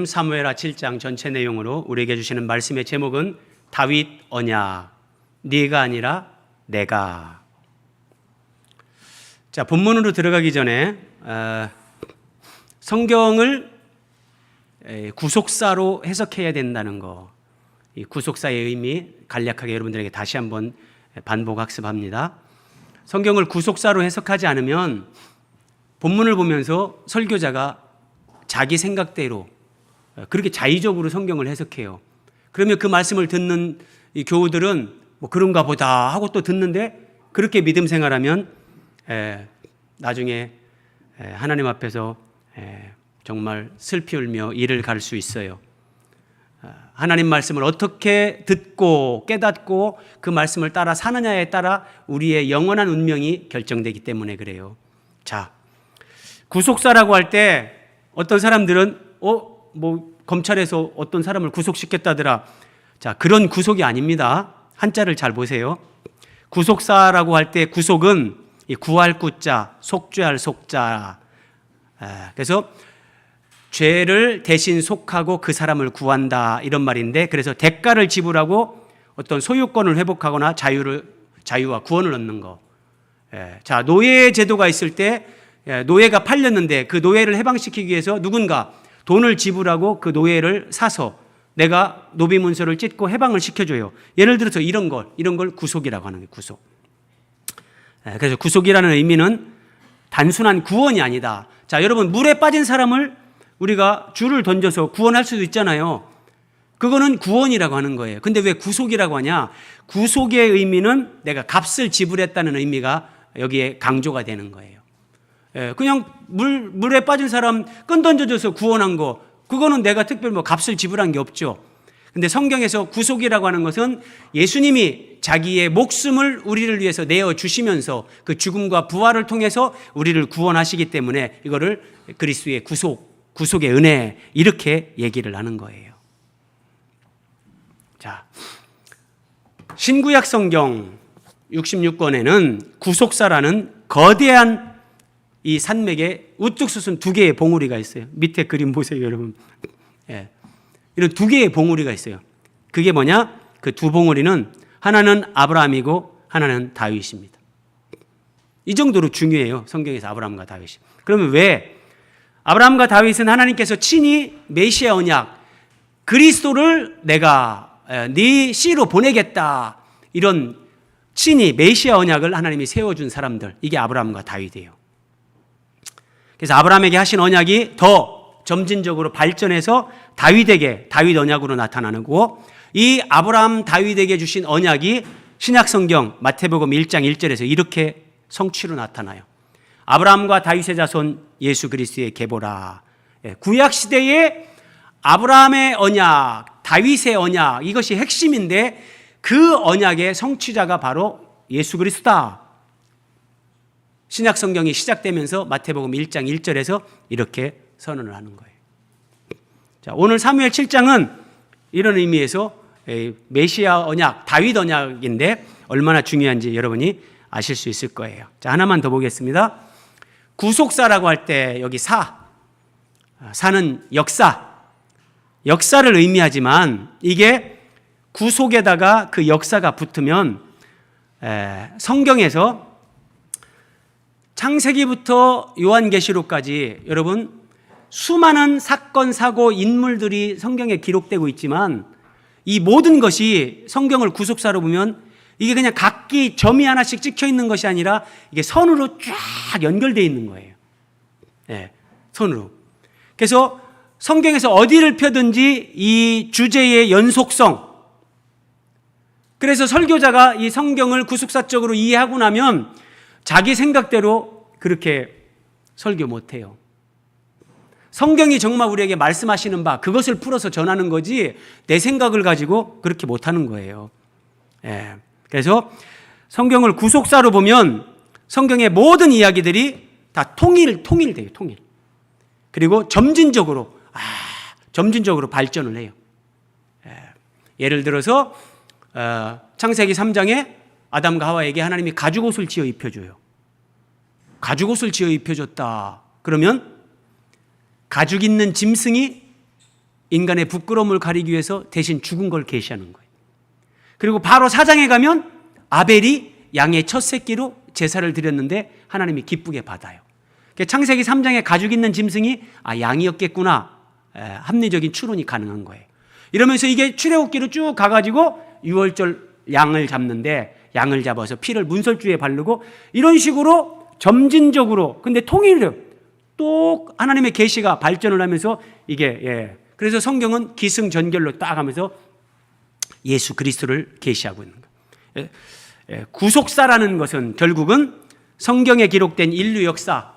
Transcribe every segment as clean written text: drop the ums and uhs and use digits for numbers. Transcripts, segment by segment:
사무엘하 7장 전체 내용으로 우리에게 주시는 말씀의 제목은 다윗 언약, 네가 아니라 내가. 자, 본문으로 들어가기 전에 성경을 구속사로 해석해야 된다는 거, 이 구속사의 의미 간략하게 여러분들에게 다시 한번 반복 학습합니다. 성경을 구속사로 해석하지 않으면 본문을 보면서 설교자가 자기 생각대로 그렇게 자의적으로 성경을 해석해요. 그러면 그 말씀을 듣는 이 교우들은 뭐 그런가 보다 하고 또 듣는데, 그렇게 믿음 생활하면 나중에 하나님 앞에서 정말 슬피 울며 이를 갈 수 있어요. 하나님 말씀을 어떻게 듣고 깨닫고 그 말씀을 따라 사느냐에 따라 우리의 영원한 운명이 결정되기 때문에 그래요. 자, 구속사라고 할 때 어떤 사람들은 검찰에서 어떤 사람을 구속시켰다더라. 자, 그런 구속이 아닙니다. 한자를 잘 보세요. 구속사라고 할 때 구속은 이 구할 구자, 속죄할 속자. 그래서 죄를 대신 속하고 그 사람을 구한다, 이런 말인데, 그래서 대가를 지불하고 어떤 소유권을 회복하거나 자유와 구원을 얻는 거. 자, 노예 제도가 있을 때 노예가 팔렸는데 그 노예를 해방시키기 위해서 누군가 돈을 지불하고 그 노예를 사서 내가 노비 문서를 찢고 해방을 시켜줘요. 예를 들어서 이런 걸 구속이라고 하는 게 구속. 그래서 구속이라는 의미는 단순한 구원이 아니다. 자, 여러분, 물에 빠진 사람을 우리가 줄을 던져서 구원할 수도 있잖아요. 그거는 구원이라고 하는 거예요. 근데 왜 구속이라고 하냐? 구속의 의미는 내가 값을 지불했다는 의미가 여기에 강조가 되는 거예요. 그냥 물에 빠진 사람 끈 던져줘서 구원한 거, 그거는 내가 특별히 값을 지불한 게 없죠. 근데 성경에서 구속이라고 하는 것은 예수님이 자기의 목숨을 우리를 위해서 내어주시면서 그 죽음과 부활을 통해서 우리를 구원하시기 때문에 이거를 그리스도의 구속의 은혜, 이렇게 얘기를 하는 거예요. 자, 신구약 성경 66권에는 구속사라는 거대한 이 산맥에 우뚝 솟은 두 개의 봉우리가 있어요. 밑에 그림 보세요, 여러분. 이런 두 개의 봉우리가 있어요. 그게 뭐냐? 그 두 봉우리는 하나는 아브라함이고 하나는 다윗입니다. 이 정도로 중요해요, 성경에서 아브라함과 다윗이. 그러면 왜 아브라함과 다윗은 하나님께서 친히 메시아 언약, 그리스도를 내가 네 씨로 보내겠다, 이런 친히 메시아 언약을 하나님이 세워준 사람들, 이게 아브라함과 다윗이에요. 그래서 아브라함에게 하신 언약이 더 점진적으로 발전해서 다윗에게 다윗 언약으로 나타나는 거고, 이 아브라함 다윗에게 주신 언약이 신약성경 마태복음 1장 1절에서 이렇게 성취로 나타나요. 아브라함과 다윗의 자손 예수 그리스도의 계보라. 구약시대의 아브라함의 언약, 다윗의 언약, 이것이 핵심인데 그 언약의 성취자가 바로 예수 그리스도다. 신약성경이 시작되면서 마태복음 1장 1절에서 이렇게 선언을 하는 거예요. 자, 오늘 사무엘 7장은 이런 의미에서 메시아 언약, 다윗 언약인데 얼마나 중요한지 여러분이 아실 수 있을 거예요. 자, 하나만 더 보겠습니다. 구속사라고 할 때 여기 사는 역사를 의미하지만, 이게 구속에다가 그 역사가 붙으면 성경에서 창세기부터 요한계시록까지 여러분 수많은 사건, 사고, 인물들이 성경에 기록되고 있지만, 이 모든 것이 성경을 구속사로 보면 이게 그냥 각기 점이 하나씩 찍혀 있는 것이 아니라 이게 선으로 쫙 연결되어 있는 거예요. 선으로. 그래서 성경에서 어디를 펴든지 이 주제의 연속성. 그래서 설교자가 이 성경을 구속사적으로 이해하고 나면 자기 생각대로 그렇게 설교 못해요. 성경이 정말 우리에게 말씀하시는 바, 그것을 풀어서 전하는 거지 내 생각을 가지고 그렇게 못하는 거예요. 그래서 성경을 구속사로 보면 성경의 모든 이야기들이 다 통일돼요. 통일. 그리고 점진적으로 발전을 해요. 예를 들어서 창세기 3장에 아담과 하와에게 하나님이 가죽옷을 지어 입혀줘요. 가죽옷을 지어 입혀줬다. 그러면 가죽 있는 짐승이 인간의 부끄러움을 가리기 위해서 대신 죽은 걸 계시하는 거예요. 그리고 바로 4장에 가면 아벨이 양의 첫 새끼로 제사를 드렸는데 하나님이 기쁘게 받아요. 창세기 3장에 가죽 있는 짐승이 양이었겠구나, 합리적인 추론이 가능한 거예요. 이러면서 이게 출애굽기로 쭉 가가지고 6월절 양을 잡는데 양을 잡아서 피를 문설주에 바르고 이런 식으로 점진적으로, 근데 통일을 또 하나님의 계시가 발전을 하면서 이게 그래서 성경은 기승전결로 딱 하면서 예수 그리스도를 계시하고 있는 거예요. 구속사라는 것은 결국은 성경에 기록된 인류 역사,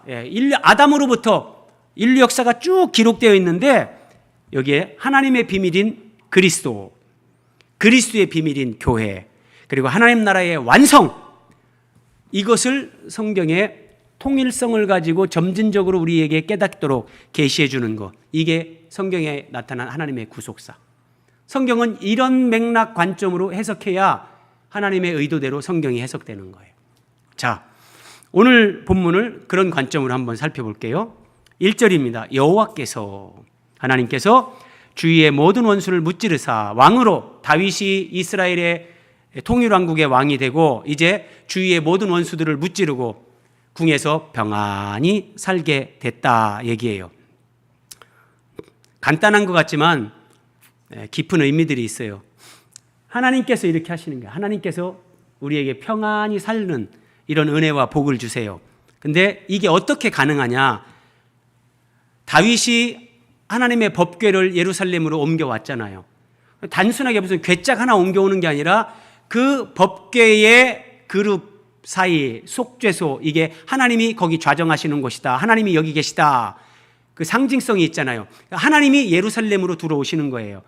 아담으로부터 인류 역사가 쭉 기록되어 있는데 여기에 하나님의 비밀인 그리스도, 그리스도의 비밀인 교회, 그리고 하나님 나라의 완성, 이것을 성경의 통일성을 가지고 점진적으로 우리에게 깨닫도록 계시해 주는 것, 이게 성경에 나타난 하나님의 구속사. 성경은 이런 맥락 관점으로 해석해야 하나님의 의도대로 성경이 해석되는 거예요. 자, 오늘 본문을 그런 관점으로 한번 살펴볼게요. 1절입니다. 여호와께서, 하나님께서 주위의 모든 원수를 무찌르사 왕으로, 다윗이 이스라엘의 통일왕국의 왕이 되고 이제 주위의 모든 원수들을 무찌르고 궁에서 평안히 살게 됐다 얘기예요. 간단한 것 같지만 깊은 의미들이 있어요. 하나님께서 이렇게 하시는 거예요. 하나님께서 우리에게 평안히 살는 이런 은혜와 복을 주세요. 근데 이게 어떻게 가능하냐? 다윗이 하나님의 법궤를 예루살렘으로 옮겨왔잖아요. 단순하게 무슨 괴짝 하나 옮겨오는 게 아니라 그 법궤의 그룹 사이, 속죄소, 이게 하나님이 거기 좌정하시는 곳이다, 하나님이 여기 계시다, 그 상징성이 있잖아요. 하나님이 예루살렘으로 들어오시는 거예요.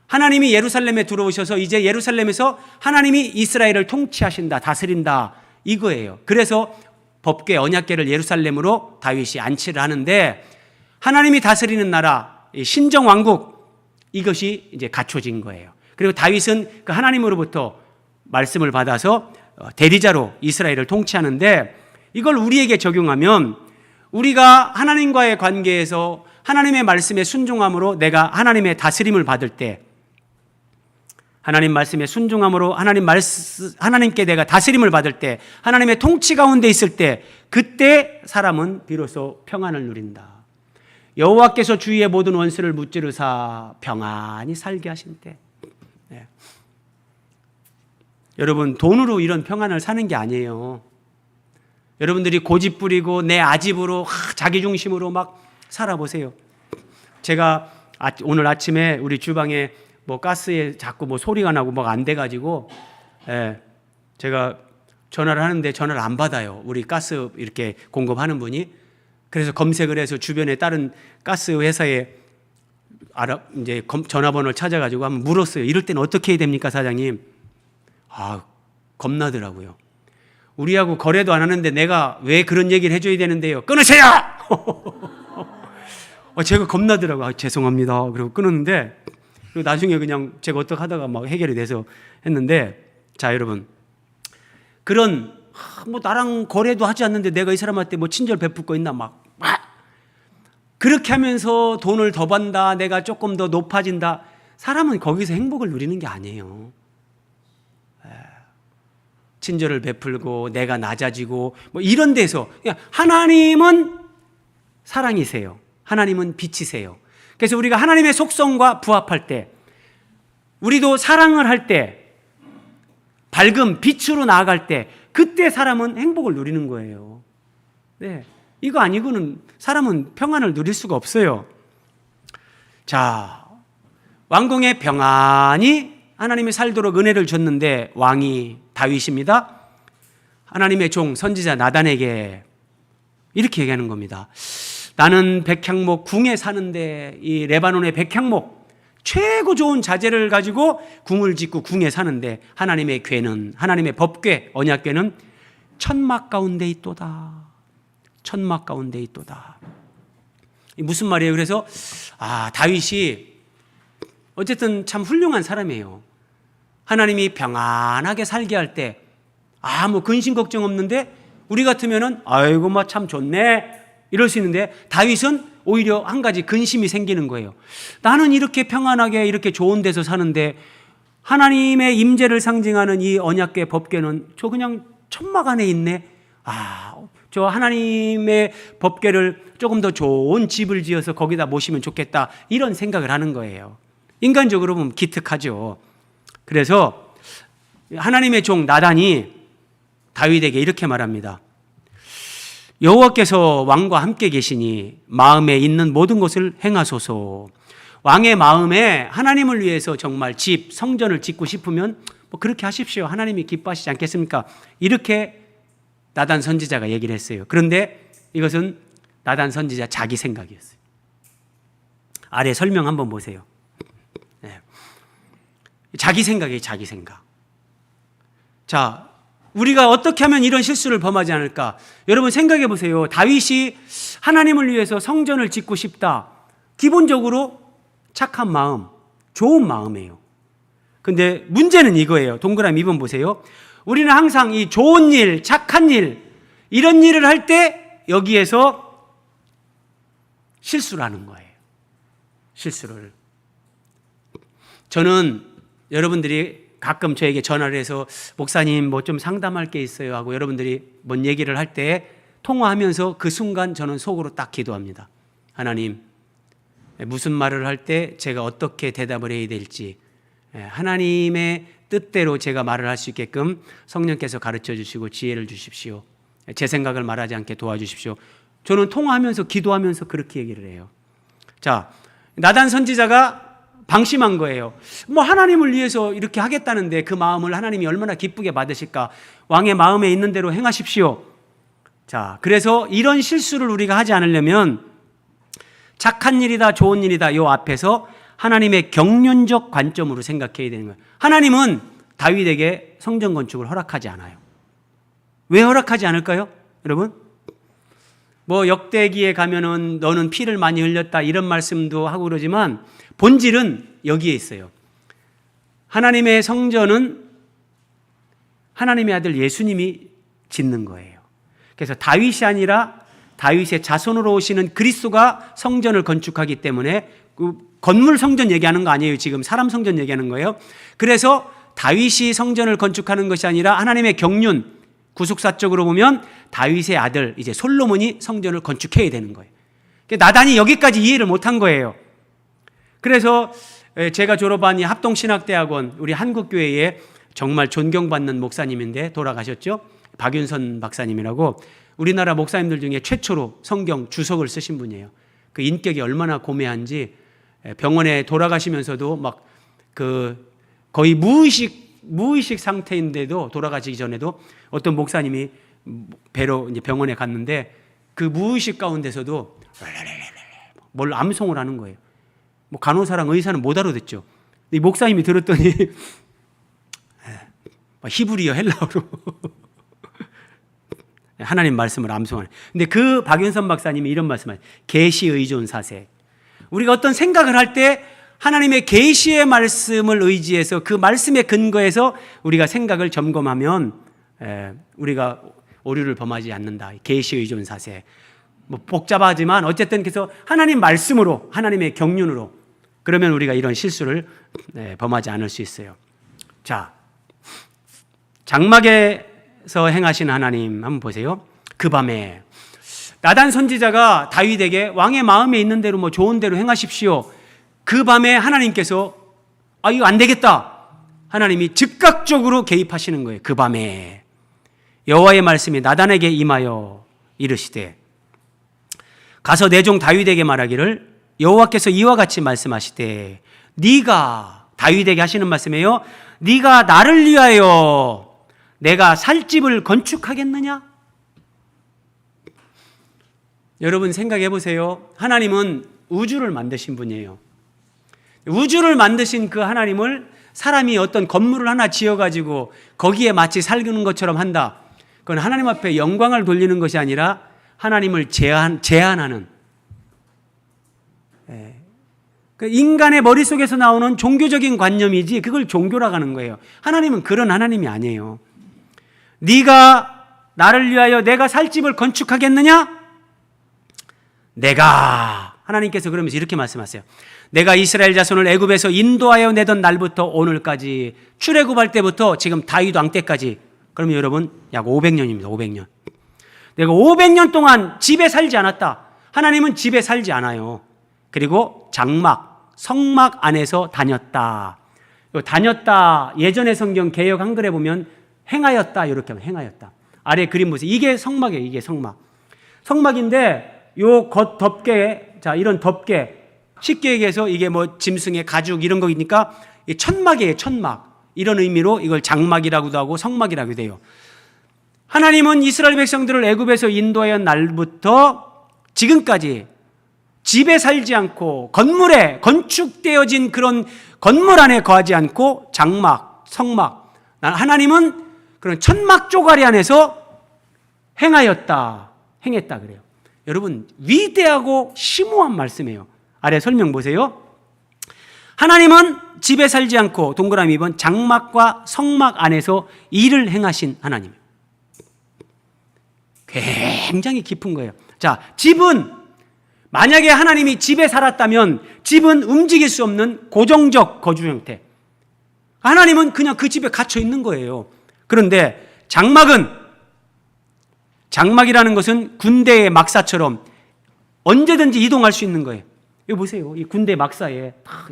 하나님이 예루살렘에 들어오셔서 이제 예루살렘에서 하나님이 이스라엘을 통치하신다, 다스린다, 이거예요. 그래서 법궤, 언약궤를 예루살렘으로 다윗이 안치를 하는데 하나님이 다스리는 나라, 신정 왕국, 이것이 이제 갖춰진 거예요. 그리고 다윗은 그 하나님으로부터 말씀을 받아서 대리자로 이스라엘을 통치하는데, 이걸 우리에게 적용하면 우리가 하나님과의 관계에서 하나님의 말씀에 순종함으로 내가 하나님의 다스림을 받을 때, 하나님 말씀에 순종함으로 하나님께 내가 다스림을 받을 때, 하나님의 통치 가운데 있을 때, 그때 사람은 비로소 평안을 누린다. 여호와께서 주위의 모든 원수를 무찌르사 평안히 살게 하신 때. 네. 여러분, 돈으로 이런 평안을 사는 게 아니에요. 여러분들이 고집 부리고 내 아집으로 자기 중심으로 막 살아보세요. 제가 오늘 아침에 우리 주방에 뭐 가스에 자꾸 뭐 소리가 나고 뭐 안 돼가지고, 제가 전화를 하는데 전화를 안 받아요. 우리 가스 이렇게 공급하는 분이. 그래서 검색을 해서 주변에 다른 가스 회사에 이제 전화번호를 찾아가지고 한번 물었어요. 이럴 때는 어떻게 해야 됩니까, 사장님? 겁나더라고요. 우리하고 거래도 안 하는데 내가 왜 그런 얘기를 해줘야 되는데요? 끊으세요! 제가 겁나더라고요. 죄송합니다. 그리고 끊었는데, 그리고 나중에 그냥 제가 어떻게 하다가 막 해결이 돼서 했는데, 자, 여러분. 그런, 뭐 나랑 거래도 하지 않는데 내가 이 사람한테 뭐 친절 베풀 거 있나 막 그렇게 하면서 돈을 더 번다, 내가 조금 더 높아진다. 사람은 거기서 행복을 누리는 게 아니에요. 친절을 베풀고 내가 낮아지고 뭐 이런 데서, 하나님은 사랑이세요. 하나님은 빛이세요. 그래서 우리가 하나님의 속성과 부합할 때, 우리도 사랑을 할 때, 밝은 빛으로 나아갈 때, 그때 사람은 행복을 누리는 거예요. 네, 이거 아니고는 사람은 평안을 누릴 수가 없어요. 자, 왕궁에 평안히 하나님이 살도록 은혜를 줬는데 왕이 다윗입니다. 하나님의 종 선지자 나단에게 이렇게 얘기하는 겁니다. 나는 백향목 궁에 사는데, 이 레바논의 백향목 최고 좋은 자재를 가지고 궁을 짓고 궁에 사는데, 하나님의 궤는, 하나님의 법궤, 언약궤는 천막 가운데 있도다. 천막 가운데 있도다. 무슨 말이에요? 그래서 다윗이 어쨌든 참 훌륭한 사람이에요. 하나님이 평안하게 살게 할 때 아무 근심 걱정 없는데, 우리 같으면은 아이고 뭐 참 좋네 이럴 수 있는데, 다윗은 오히려 한 가지 근심이 생기는 거예요. 나는 이렇게 평안하게 이렇게 좋은 데서 사는데 하나님의 임재를 상징하는 이 언약궤 법궤는 저 그냥 천막 안에 있네. 저 하나님의 법궤를 조금 더 좋은 집을 지어서 거기다 모시면 좋겠다, 이런 생각을 하는 거예요. 인간적으로 보면 기특하죠. 그래서 하나님의 종 나단이 다윗에게 이렇게 말합니다. 여호와께서 왕과 함께 계시니 마음에 있는 모든 것을 행하소서. 왕의 마음에 하나님을 위해서 정말 집, 성전을 짓고 싶으면 뭐 그렇게 하십시오. 하나님이 기뻐하시지 않겠습니까? 이렇게 나단 선지자가 얘기를 했어요. 그런데 이것은 나단 선지자 자기 생각이었어요. 아래 설명 한번 보세요. 네. 자기 생각이에요, 자기 생각. 자, 우리가 어떻게 하면 이런 실수를 범하지 않을까? 여러분 생각해 보세요. 다윗이 하나님을 위해서 성전을 짓고 싶다. 기본적으로 착한 마음, 좋은 마음이에요. 근데 문제는 이거예요. 동그라미 2번 보세요. 우리는 항상 이 좋은 일, 착한 일, 이런 일을 할 때 여기에서 실수를 하는 거예요. 실수를. 저는 여러분들이 가끔 저에게 전화를 해서 목사님 뭐 좀 상담할 게 있어요 하고 여러분들이 뭔 얘기를 할 때 통화하면서 그 순간 저는 속으로 딱 기도합니다. 하나님, 무슨 말을 할 때 제가 어떻게 대답을 해야 될지, 하나님의 뜻대로 제가 말을 할 수 있게끔 성령께서 가르쳐 주시고 지혜를 주십시오. 제 생각을 말하지 않게 도와주십시오. 저는 통화하면서 기도하면서 그렇게 얘기를 해요. 자, 나단 선지자가 방심한 거예요. 뭐 하나님을 위해서 이렇게 하겠다는데 그 마음을 하나님이 얼마나 기쁘게 받으실까? 왕의 마음에 있는 대로 행하십시오. 자, 그래서 이런 실수를 우리가 하지 않으려면 착한 일이다, 좋은 일이다, 요 앞에서 하나님의 경륜적 관점으로 생각해야 되는 거예요. 하나님은 다윗에게 성전 건축을 허락하지 않아요. 왜 허락하지 않을까요? 여러분? 뭐 역대기에 가면은 너는 피를 많이 흘렸다, 이런 말씀도 하고 그러지만 본질은 여기에 있어요. 하나님의 성전은 하나님의 아들 예수님이 짓는 거예요. 그래서 다윗이 아니라 다윗의 자손으로 오시는 그리스도가 성전을 건축하기 때문에, 그 건물 성전 얘기하는 거 아니에요. 지금 사람 성전 얘기하는 거예요. 그래서 다윗이 성전을 건축하는 것이 아니라 하나님의 경륜, 구속사적으로 보면 다윗의 아들 이제 솔로몬이 성전을 건축해야 되는 거예요. 나단이 여기까지 이해를 못한 거예요. 그래서 제가 졸업한 이 합동신학대학원, 우리 한국교회에 정말 존경받는 목사님인데 돌아가셨죠? 박윤선 박사님이라고, 우리나라 목사님들 중에 최초로 성경 주석을 쓰신 분이에요. 그 인격이 얼마나 고매한지, 병원에 돌아가시면서도 막 그 거의 무의식 상태인데도, 돌아가시기 전에도 어떤 목사님이 뵈러 이제 병원에 갔는데 그 무의식 가운데서도 뭘 암송을 하는 거예요. 뭐 간호사랑 의사는 못 알아듣죠. 이 목사님이 들었더니 히브리어, 헬라어로 하나님 말씀을 암송하는. 근데 그 박윤선 박사님이 이런 말씀을 해요. 계시 의존 사세. 우리가 어떤 생각을 할 때 하나님의 계시의 말씀을 의지해서 그 말씀에 근거해서 우리가 생각을 점검하면 우리가 오류를 범하지 않는다. 계시 의존 사세. 뭐 복잡하지만 어쨌든 그래서 하나님 말씀으로, 하나님의 경륜으로, 그러면 우리가 이런 실수를 범하지 않을 수 있어요. 자, 장막에서 행하신 하나님 한번 보세요. 그 밤에 나단 선지자가 다윗에게 왕의 마음에 있는 대로 뭐 좋은 대로 행하십시오. 그 밤에 하나님께서 이거 안 되겠다. 하나님이 즉각적으로 개입하시는 거예요. 그 밤에 여호와의 말씀이 나단에게 임하여 이르시되, 가서 내 종 다윗에게 말하기를 여호와께서 이와 같이 말씀하시되, 네가, 다윗에게 하시는 말씀이에요. 네가 나를 위하여 내가 살 집을 건축하겠느냐? 여러분 생각해 보세요. 하나님은 우주를 만드신 분이에요. 우주를 만드신 그 하나님을 사람이 어떤 건물을 하나 지어가지고 거기에 마치 살는 것처럼 한다. 그건 하나님 앞에 영광을 돌리는 것이 아니라 하나님을 제한하는, 인간의 머릿속에서 나오는 종교적인 관념이지 그걸 종교라고 하는 거예요. 하나님은 그런 하나님이 아니에요. 네가 나를 위하여 내가 살 집을 건축하겠느냐? 내가 하나님께서 그러면서 이렇게 말씀하세요. 내가 이스라엘 자손을 애굽에서 인도하여 내던 날부터 오늘까지, 출애굽할 때부터 지금 다윗 왕 때까지, 그러면 여러분 약 500년입니다. 500년. 내가 500년 동안 집에 살지 않았다. 하나님은 집에 살지 않아요. 그리고 장막, 성막 안에서 다녔다. 다녔다, 예전의 성경 개역 한글에 보면 행하였다, 이렇게 하면 행하였다. 아래 그림 보세요. 이게 성막이에요. 이게 성막. 성막인데 요 겉 덮개, 자, 이런 덮개, 쉽게 얘기해서 이게 뭐 짐승의 가죽 이런 거니까 천막이에요. 천막. 이런 의미로 이걸 장막이라고도 하고 성막이라고도 해요. 하나님은 이스라엘 백성들을 애굽에서 인도하여 날부터 지금까지 집에 살지 않고 건물에 건축되어진 그런 건물 안에 거하지 않고 장막, 성막, 하나님은 그런 천막 쪼가리 안에서 행하였다, 행했다 그래요. 여러분, 위대하고 심오한 말씀이에요. 아래 설명 보세요. 하나님은 집에 살지 않고 동그라미 2번 장막과 성막 안에서 일을 행하신 하나님. 굉장히 깊은 거예요. 자, 집은 만약에 하나님이 집에 살았다면 집은 움직일 수 없는 고정적 거주 형태. 하나님은 그냥 그 집에 갇혀 있는 거예요. 그런데 장막이라는 것은 군대의 막사처럼 언제든지 이동할 수 있는 거예요. 여기 보세요. 이 군대 막사에 딱,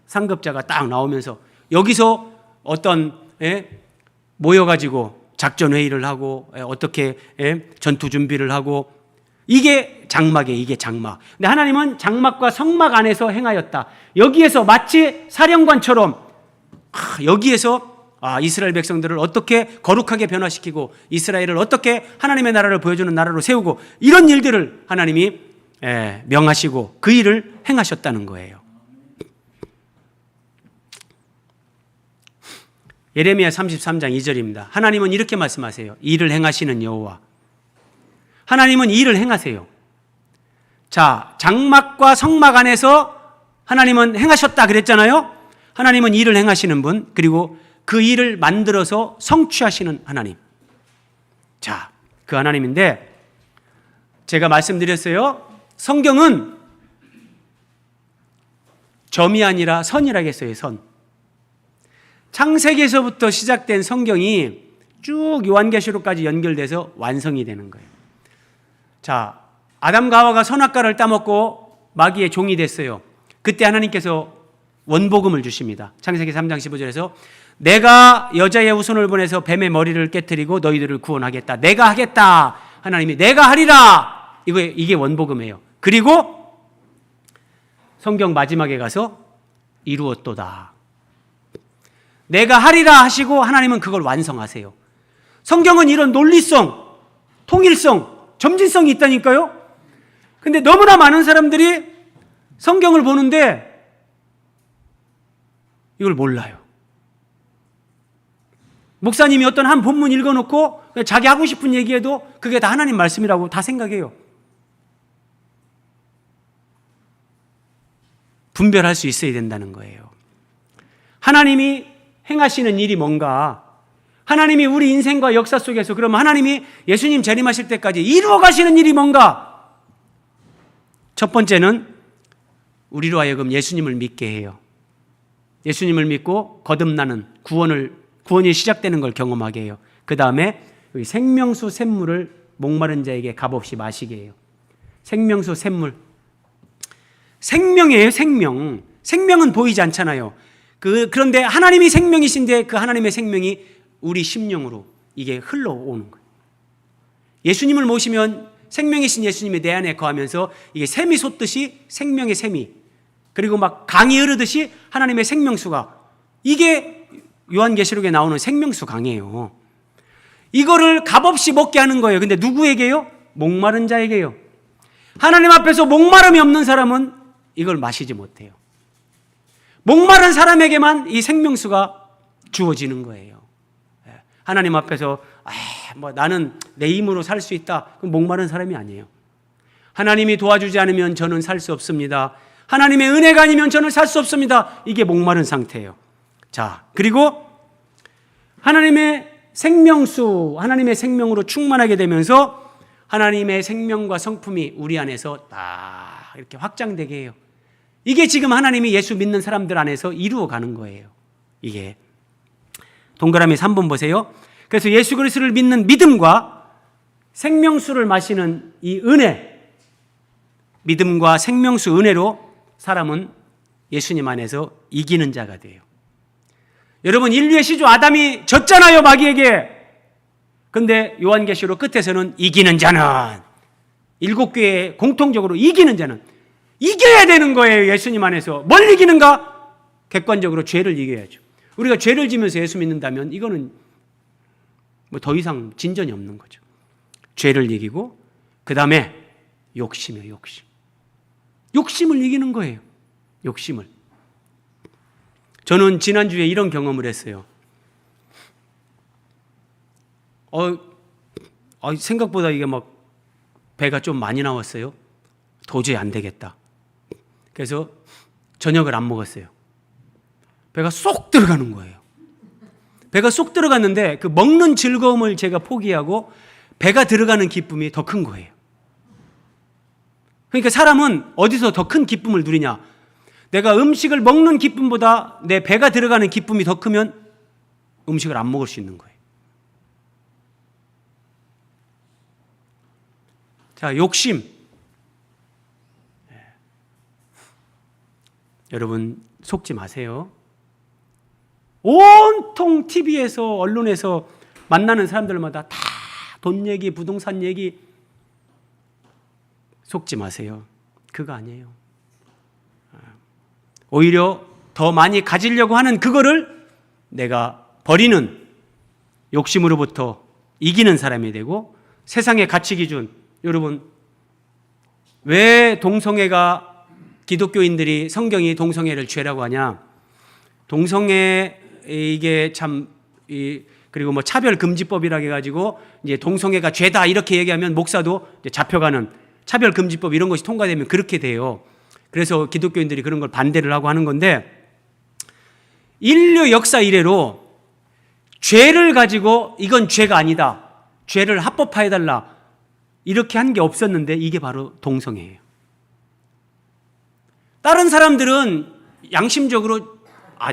상급자가 딱 나오면서 여기서 어떤 모여가지고 작전 회의를 하고 어떻게 전투 준비를 하고, 이게 장막이에요. 이게 장막. 근데 하나님은 장막과 성막 안에서 행하였다. 여기에서 마치 사령관처럼 여기에서 이스라엘 백성들을 어떻게 거룩하게 변화시키고 이스라엘을 어떻게 하나님의 나라를 보여주는 나라로 세우고, 이런 일들을 하나님이 명하시고 그 일을 행하셨다는 거예요. 예레미야 33장 2절입니다. 하나님은 이렇게 말씀하세요. 일을 행하시는 여호와. 하나님은 일을 행하세요. 자, 장막과 성막 안에서 하나님은 행하셨다 그랬잖아요. 하나님은 일을 행하시는 분, 그리고 그 일을 만들어서 성취하시는 하나님. 자, 그 하나님인데 제가 말씀드렸어요. 성경은 점이 아니라 선이라고 했어요. 선. 창세기에서부터 시작된 성경이 쭉 요한계시록까지 연결돼서 완성이 되는 거예요. 자, 아담과 하와가 선악과를 따먹고 마귀의 종이 됐어요. 그때 하나님께서 원복음을 주십니다. 창세기 3장 15절에서 내가 여자의 후손을 보내서 뱀의 머리를 깨뜨리고 너희들을 구원하겠다. 내가 하겠다. 하나님이 내가 하리라. 이게 원복음이에요. 그리고 성경 마지막에 가서 이루었도다. 내가 하리라 하시고 하나님은 그걸 완성하세요. 성경은 이런 논리성, 통일성, 점진성이 있다니까요. 근데 너무나 많은 사람들이 성경을 보는데 이걸 몰라요. 목사님이 어떤 한 본문 읽어놓고 자기 하고 싶은 얘기해도 그게 다 하나님 말씀이라고 다 생각해요. 분별할 수 있어야 된다는 거예요. 하나님이 행하시는 일이 뭔가, 하나님이 우리 인생과 역사 속에서, 그러면 하나님이 예수님 재림하실 때까지 이루어 가시는 일이 뭔가? 첫 번째는 우리로 하여금 예수님을 믿게 해요. 예수님을 믿고 거듭나는 구원이 시작되는 걸 경험하게 해요. 그 다음에 생명수 샘물을 목마른 자에게 값없이 마시게 해요. 생명수 샘물. 생명이에요, 생명. 생명은 보이지 않잖아요. 그런데 하나님이 생명이신데 그 하나님의 생명이 우리 심령으로 이게 흘러오는 거예요. 예수님을 모시면 생명이신 예수님이 내 안에 거하면서 이게 샘이 솟듯이 생명의 샘이, 그리고 막 강이 흐르듯이 하나님의 생명수가, 이게 요한계시록에 나오는 생명수 강이에요. 이거를 값없이 먹게 하는 거예요. 근데 누구에게요? 목마른 자에게요. 하나님 앞에서 목마름이 없는 사람은 이걸 마시지 못해요. 목마른 사람에게만 이 생명수가 주어지는 거예요. 하나님 앞에서 나는 내 힘으로 살 수 있다. 그럼 목마른 사람이 아니에요. 하나님이 도와주지 않으면 저는 살 수 없습니다. 하나님의 은혜가 아니면 저는 살 수 없습니다. 이게 목마른 상태예요. 자, 그리고 하나님의 생명수, 하나님의 생명으로 충만하게 되면서 하나님의 생명과 성품이 우리 안에서 딱 이렇게 확장되게 해요. 이게 지금 하나님이 예수 믿는 사람들 안에서 이루어가는 거예요. 이게 동그라미 3번 보세요. 그래서 예수 그리스도를 믿는 믿음과 생명수를 마시는 이 은혜, 믿음과 생명수 은혜로 사람은 예수님 안에서 이기는 자가 돼요. 여러분, 인류의 시조 아담이 졌잖아요, 마귀에게. 근데 요한계시록 끝에서는 이기는 자는, 7교회 공통적으로 이기는 자는 이겨야 되는 거예요. 예수님 안에서. 뭘 이기는가? 객관적으로 죄를 이겨야죠. 우리가 죄를 지면서 예수 믿는다면 이거는 뭐 더 이상 진전이 없는 거죠. 죄를 이기고 그 다음에 욕심이에요. 욕심. 욕심을 이기는 거예요. 욕심을. 저는 지난주에 이런 경험을 했어요. 생각보다 이게 막 배가 좀 많이 나왔어요. 도저히 안 되겠다. 그래서 저녁을 안 먹었어요. 배가 쏙 들어가는 거예요. 배가 쏙 들어갔는데 그 먹는 즐거움을 제가 포기하고 배가 들어가는 기쁨이 더 큰 거예요. 그러니까 사람은 어디서 더 큰 기쁨을 누리냐? 내가 음식을 먹는 기쁨보다 내 배가 들어가는 기쁨이 더 크면 음식을 안 먹을 수 있는 거예요. 자, 욕심. 여러분, 속지 마세요. 온통 TV에서, 언론에서 만나는 사람들마다 다 돈 얘기, 부동산 얘기. 속지 마세요. 그거 아니에요. 오히려 더 많이 가지려고 하는 그거를 내가 버리는 욕심으로부터 이기는 사람이 되고, 세상의 가치 기준. 여러분, 왜 동성애가, 기독교인들이 성경이 동성애를 죄라고 하냐? 동성애 이게 참 그리고 뭐 차별금지법이라고 해가지고 이제 동성애가 죄다 이렇게 얘기하면 목사도 이제 잡혀가는 차별금지법 이런 것이 통과되면 그렇게 돼요. 그래서 기독교인들이 그런 걸 반대를 하고 하는 건데, 인류 역사 이래로 죄를 가지고 이건 죄가 아니다, 죄를 합법화해달라 이렇게 한 게 없었는데 이게 바로 동성애예요. 다른 사람들은 양심적으로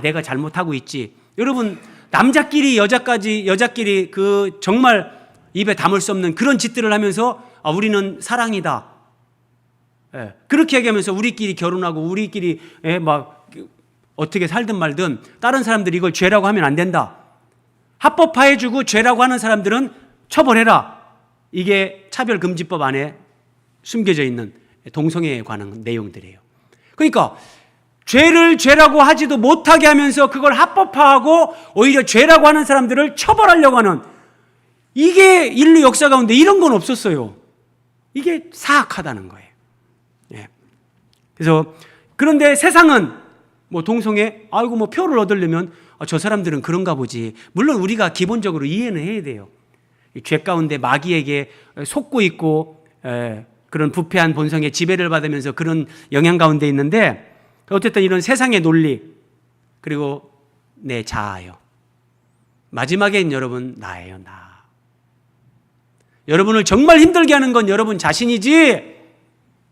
내가 잘못하고 있지. 여러분, 남자끼리 여자끼리 그 정말 입에 담을 수 없는 그런 짓들을 하면서 우리는 사랑이다. 그렇게 얘기하면서 우리끼리 결혼하고 우리끼리 막 어떻게 살든 말든 다른 사람들이 이걸 죄라고 하면 안 된다. 합법화해주고 죄라고 하는 사람들은 처벌해라. 이게 차별금지법 안에 숨겨져 있는 동성애에 관한 내용들이에요. 그러니까 죄를 죄라고 하지도 못하게 하면서 그걸 합법화하고 오히려 죄라고 하는 사람들을 처벌하려고 하는, 이게 인류 역사 가운데 이런 건 없었어요. 이게 사악하다는 거예요. 그래서 그런데 세상은 뭐 동성애, 뭐 표를 얻으려면 저 사람들은 그런가 보지. 물론 우리가 기본적으로 이해는 해야 돼요. 죄 가운데 마귀에게 속고 있고 그런 부패한 본성의 지배를 받으면서 그런 영향 가운데 있는데, 어쨌든 이런 세상의 논리, 그리고 내 자아요. 마지막엔 여러분 나예요. 나. 여러분을 정말 힘들게 하는 건 여러분 자신이지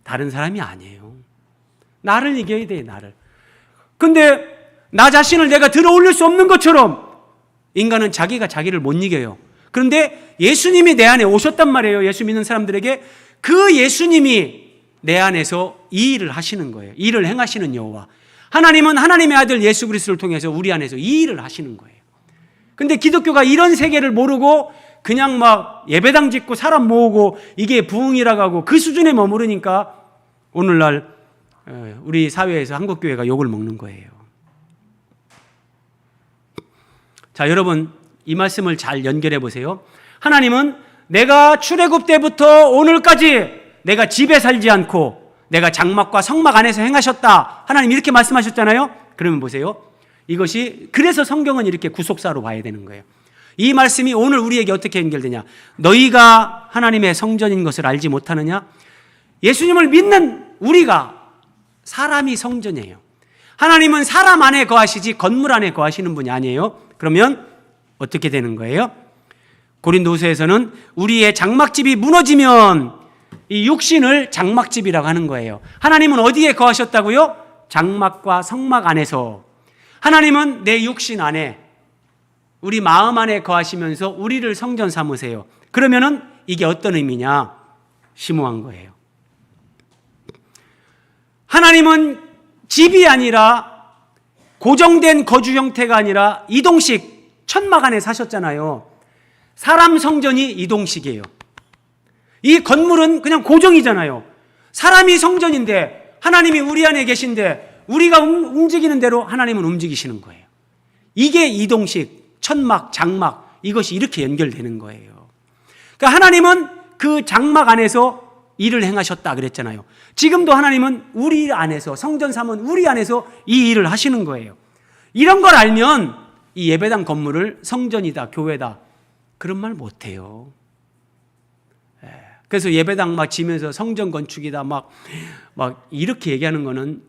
다른 사람이 아니에요. 나를 이겨야 돼. 나를. 근데 나 자신을 내가 들어올릴 수 없는 것처럼 인간은 자기가 자기를 못 이겨요. 그런데 예수님이 내 안에 오셨단 말이에요. 예수 믿는 사람들에게 그 예수님이 내 안에서 이 일을 하시는 거예요. 이 일을 행하시는 여호와. 하나님은 하나님의 아들 예수 그리스도를 통해서 우리 안에서 이 일을 하시는 거예요. 근데 기독교가 이런 세계를 모르고 그냥 막 예배당 짓고 사람 모으고 이게 부흥이라고 하고 그 수준에 머무르니까 오늘날 우리 사회에서 한국교회가 욕을 먹는 거예요. 자, 여러분, 이 말씀을 잘 연결해 보세요. 하나님은 내가 출애굽 때부터 오늘까지 내가 집에 살지 않고 내가 장막과 성막 안에서 행하셨다. 하나님 이렇게 말씀하셨잖아요. 그러면 보세요. 이것이, 그래서 성경은 이렇게 구속사로 봐야 되는 거예요. 이 말씀이 오늘 우리에게 어떻게 연결되냐? 너희가 하나님의 성전인 것을 알지 못하느냐? 예수님을 믿는 우리가 사람이 성전이에요. 하나님은 사람 안에 거하시지 건물 안에 거하시는 분이 아니에요. 그러면 어떻게 되는 거예요? 고린도후서에서는 우리의 장막집이 무너지면 이 육신을 장막집이라고 하는 거예요. 하나님은 어디에 거하셨다고요? 장막과 성막 안에서. 하나님은 내 육신 안에, 우리 마음 안에 거하시면서 우리를 성전 삼으세요. 그러면은 이게 어떤 의미냐? 심오한 거예요. 하나님은 집이 아니라, 고정된 거주 형태가 아니라 이동식, 천막 안에 사셨잖아요. 사람 성전이 이동식이에요. 이 건물은 그냥 고정이잖아요. 사람이 성전인데 하나님이 우리 안에 계신데 우리가 움직이는 대로 하나님은 움직이시는 거예요. 이게 이동식, 천막, 장막, 이것이 이렇게 연결되는 거예요. 그러니까 하나님은 그 장막 안에서 일을 행하셨다 그랬잖아요. 지금도 하나님은 우리 안에서, 성전 삼은 우리 안에서 이 일을 하시는 거예요. 이런 걸 알면 이 예배당 건물을 성전이다, 교회다, 그런 말 못해요. 그래서 예배당 막 지면서 성전 건축이다 막 이렇게 얘기하는 거는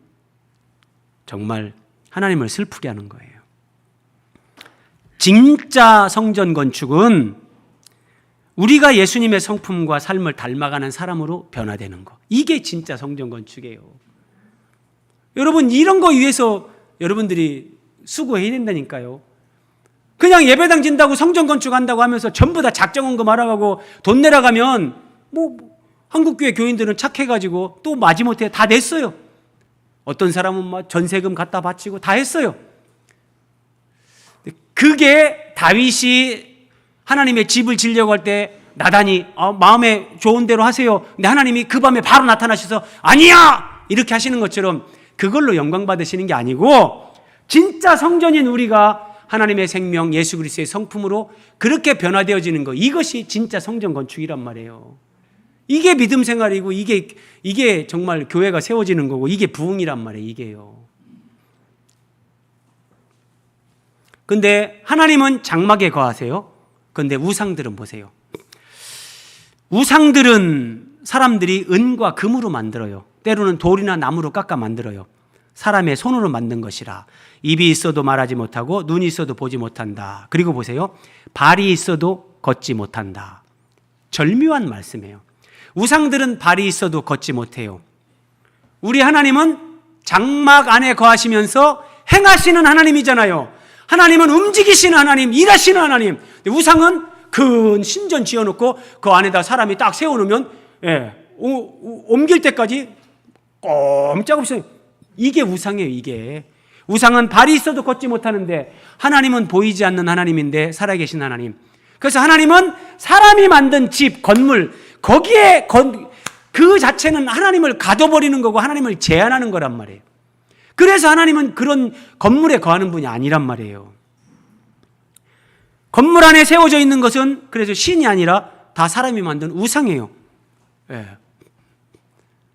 정말 하나님을 슬프게 하는 거예요. 진짜 성전 건축은 우리가 예수님의 성품과 삶을 닮아가는 사람으로 변화되는 거. 이게 진짜 성전 건축이에요. 여러분, 이런 거 위해서 여러분들이 수고해야 된다니까요. 그냥 예배당 진다고 성전 건축한다고 하면서 전부 다 작정원금 알아가고 돈 내라가면 한국교회 교인들은 착해가지고 또 마지못해 다 냈어요. 어떤 사람은 막 전세금 갖다 바치고 다 했어요. 그게 다윗이 하나님의 집을 지려고 할 때 나단이 마음에 좋은 대로 하세요. 근데 하나님이 그 밤에 바로 나타나셔서 아니야! 이렇게 하시는 것처럼 그걸로 영광 받으시는 게 아니고 진짜 성전인 우리가 하나님의 생명 예수 그리스도의 성품으로 그렇게 변화되어지는 거, 이것이 진짜 성전 건축이란 말이에요. 이게 믿음 생활이고 이게 정말 교회가 세워지는 거고 이게 부흥이란 말이에요. 이게요. 근데 하나님은 장막에 거하세요. 근데 우상들은 보세요. 우상들은 사람들이 은과 금으로 만들어요. 때로는 돌이나 나무로 깎아 만들어요. 사람의 손으로 만든 것이라 입이 있어도 말하지 못하고 눈이 있어도 보지 못한다. 그리고 보세요. 발이 있어도 걷지 못한다. 절묘한 말씀이에요. 우상들은 발이 있어도 걷지 못해요. 우리 하나님은 장막 안에 거하시면서 행하시는 하나님이잖아요. 하나님은 움직이시는 하나님, 일하시는 하나님. 우상은 큰 신전 지어놓고 그 안에다 사람이 딱 세워놓으면 옮길 때까지 꼼짝없어요. 이게 우상이에요. 이게 우상은 발이 있어도 걷지 못하는데 하나님은 보이지 않는 하나님인데 살아계신 하나님. 그래서 하나님은 사람이 만든 집, 건물, 거기에 그 자체는 하나님을 가둬버리는 거고 하나님을 제한하는 거란 말이에요. 그래서 하나님은 그런 건물에 거하는 분이 아니란 말이에요. 건물 안에 세워져 있는 것은 그래서 신이 아니라 다 사람이 만든 우상이에요.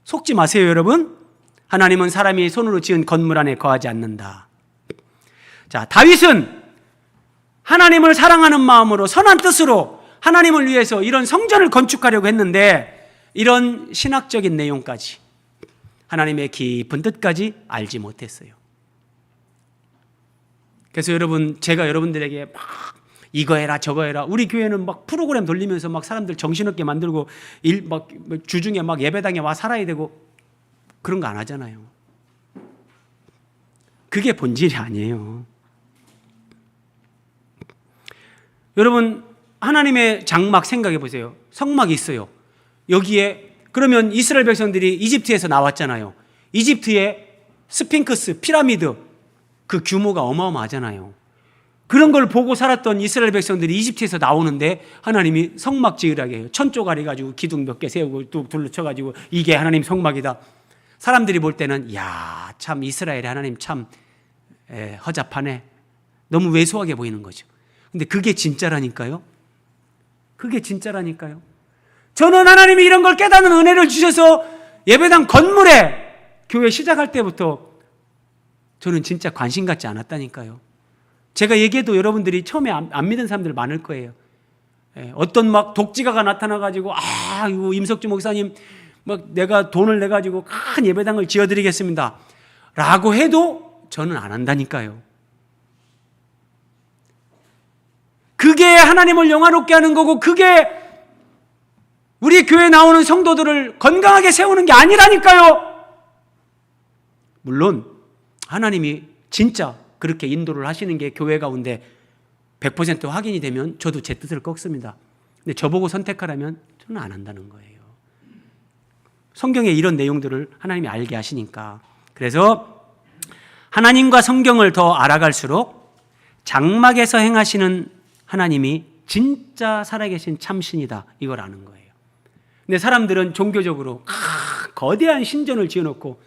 속지 마세요, 여러분. 하나님은 사람이 손으로 지은 건물 안에 거하지 않는다. 자, 다윗은 하나님을 사랑하는 마음으로 선한 뜻으로 하나님을 위해서 이런 성전을 건축하려고 했는데 이런 신학적인 내용까지 하나님의 깊은 뜻까지 알지 못했어요. 그래서 여러분, 제가 여러분들에게 막 이거 해라 저거 해라, 우리 교회는 막 프로그램 돌리면서 막 사람들 정신없게 만들고 막 주중에 막 예배당에 와 살아야 되고 그런 거 안 하잖아요. 그게 본질이 아니에요. 여러분, 하나님의 장막 생각해 보세요. 성막이 있어요. 여기에 그러면 이스라엘 백성들이 이집트에서 나왔잖아요. 이집트의 스핑크스, 피라미드, 그 규모가 어마어마하잖아요. 그런 걸 보고 살았던 이스라엘 백성들이 이집트에서 나오는데 하나님이 성막 지으라게 해요. 천조가리 가지고 기둥 몇 개 세우고 뚝 둘러쳐가지고 이게 하나님 성막이다. 사람들이 볼 때는 야, 참 이스라엘의 하나님 참 허접하네. 너무 왜소하게 보이는 거죠. 근데 그게 진짜라니까요. 그게 진짜라니까요. 저는 하나님이 이런 걸 깨닫는 은혜를 주셔서 예배당 건물에 교회 시작할 때부터 저는 진짜 관심 갖지 않았다니까요. 제가 얘기해도 여러분들이 처음에 안 믿은 사람들 많을 거예요. 어떤 막 독지가가 나타나가지고 이거 임석주 목사님 막 내가 돈을 내가지고 큰 예배당을 지어드리겠습니다 라고 해도 저는 안 한다니까요. 그게 하나님을 영화롭게 하는 거고, 그게 우리 교회에 나오는 성도들을 건강하게 세우는 게 아니라니까요. 물론 하나님이 진짜 그렇게 인도를 하시는 게 교회 가운데 100% 확인이 되면 저도 제 뜻을 꺾습니다. 근데 저보고 선택하라면 저는 안 한다는 거예요. 성경에 이런 내용들을 하나님이 알게 하시니까. 그래서 하나님과 성경을 더 알아갈수록 장막에서 행하시는 하나님이 진짜 살아계신 참신이다, 이걸 아는 거예요. 근데 사람들은 종교적으로 거대한 신전을 지어놓고,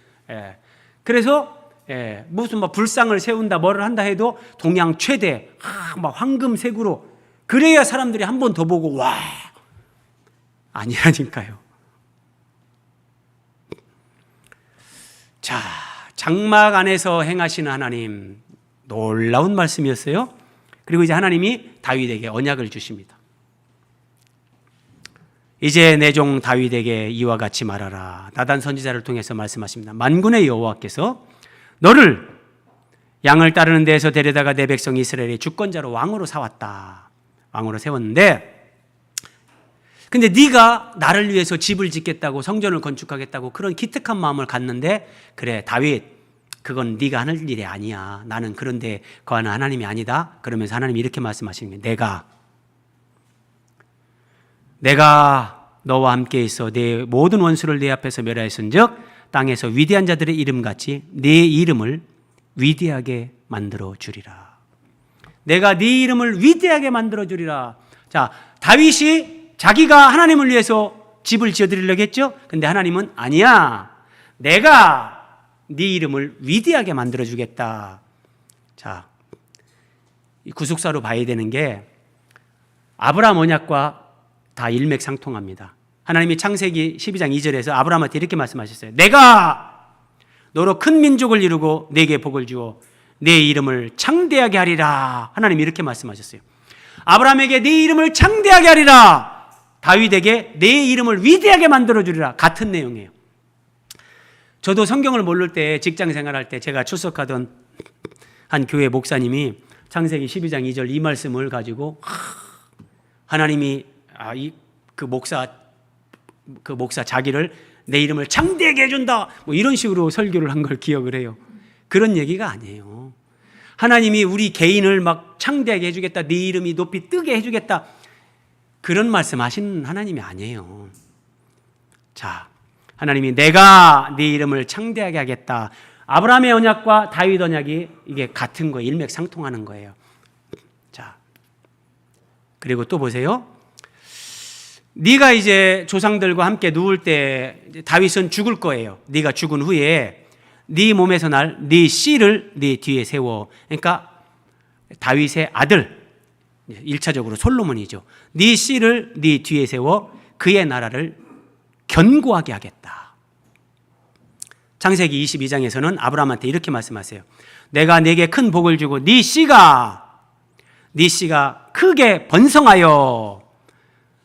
그래서 무슨 뭐 불상을 세운다 뭐를 한다 해도 동양 최대 막 황금색으로, 그래야 사람들이 한 번 더 보고 와, 아니라니까요. 자, 장막 안에서 행하시는 하나님, 놀라운 말씀이었어요. 그리고 이제 하나님이 다윗에게 언약을 주십니다. 이제 내 종 다윗에게 이와 같이 말하라. 나단 선지자를 통해서 말씀하십니다. 만군의 여호와께서 너를 양을 따르는 데에서 데려다가 내 백성 이스라엘의 주권자로 왕으로 사왔다. 왕으로 세웠는데, 근데 네가 나를 위해서 집을 짓겠다고, 성전을 건축하겠다고 그런 기특한 마음을 갖는데, 그래 다윗, 그건 네가 하는 일이 아니야. 나는 그런 데 거하는 하나님이 아니다. 그러면서 하나님이 이렇게 말씀하시는 거예요. 내가 너와 함께 있어 내 모든 원수를 내 앞에서 멸하였은즉 땅에서 위대한 자들의 이름같이 네 이름을 위대하게 만들어 주리라. 내가 네 이름을 위대하게 만들어 주리라. 자, 다윗이 자기가 하나님을 위해서 집을 지어드리려고 했죠. 근데 하나님은 아니야, 내가 네 이름을 위대하게 만들어 주겠다. 자, 이 구속사로 봐야 되는 게 아브라함 언약과 다 일맥상통합니다. 하나님이 창세기 12장 2절에서 아브라함한테 이렇게 말씀하셨어요. 내가 너로 큰 민족을 이루고 네게 복을 주어 네 이름을 창대하게 하리라. 하나님이 이렇게 말씀하셨어요. 아브라함에게 네 이름을 창대하게 하리라. 다윗에게 네 이름을 위대하게 만들어주리라. 같은 내용이에요. 저도 성경을 모를 때, 직장 생활할 때 제가 출석하던 한 교회 목사님이 창세기 12장 2절 이 말씀을 가지고 하나님이 그 목사 자기를 내 이름을 창대하게 해준다, 뭐 이런 식으로 설교를 한 걸 기억을 해요. 그런 얘기가 아니에요. 하나님이 우리 개인을 막 창대하게 해주겠다, 네 이름이 높이 뜨게 해주겠다, 그런 말씀 하시는 하나님이 아니에요. 자, 하나님이 내가 네 이름을 창대하게 하겠다. 아브라함의 언약과 다윗 언약이 이게 같은 거예요. 일맥상통하는 거예요. 자, 그리고 또 보세요. 네가 이제 조상들과 함께 누울 때 다윗은 죽을 거예요. 네가 죽은 후에 네 몸에서 날 네 씨를 네 뒤에 세워. 그러니까 다윗의 아들, 1차적으로 솔로몬이죠. 네 씨를 네 뒤에 세워 그의 나라를 견고하게 하겠다. 창세기 22장에서는 아브라함한테 이렇게 말씀하세요. 내가 네게 큰 복을 주고 네 씨가 크게 번성하여.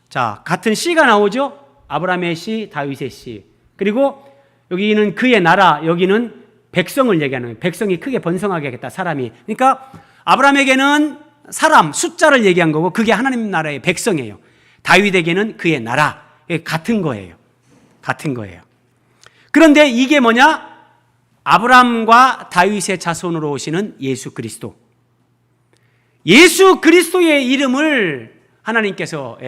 자, 같은 씨가 나오죠. 아브라함의 씨, 다윗의 씨. 그리고 여기는 그의 나라, 여기는 백성을 얘기하는 거예요. 백성이 크게 번성하게 하겠다, 사람이. 그러니까 아브라함에게는 사람, 숫자를 얘기한 거고 그게 하나님 나라의 백성이에요. 다윗에게는 그의 나라. 같은 거예요. 같은 거예요. 그런데 이게 뭐냐? 아브라함과 다윗의 자손으로 오시는 예수 그리스도. 예수 그리스도의 이름을 하나님께서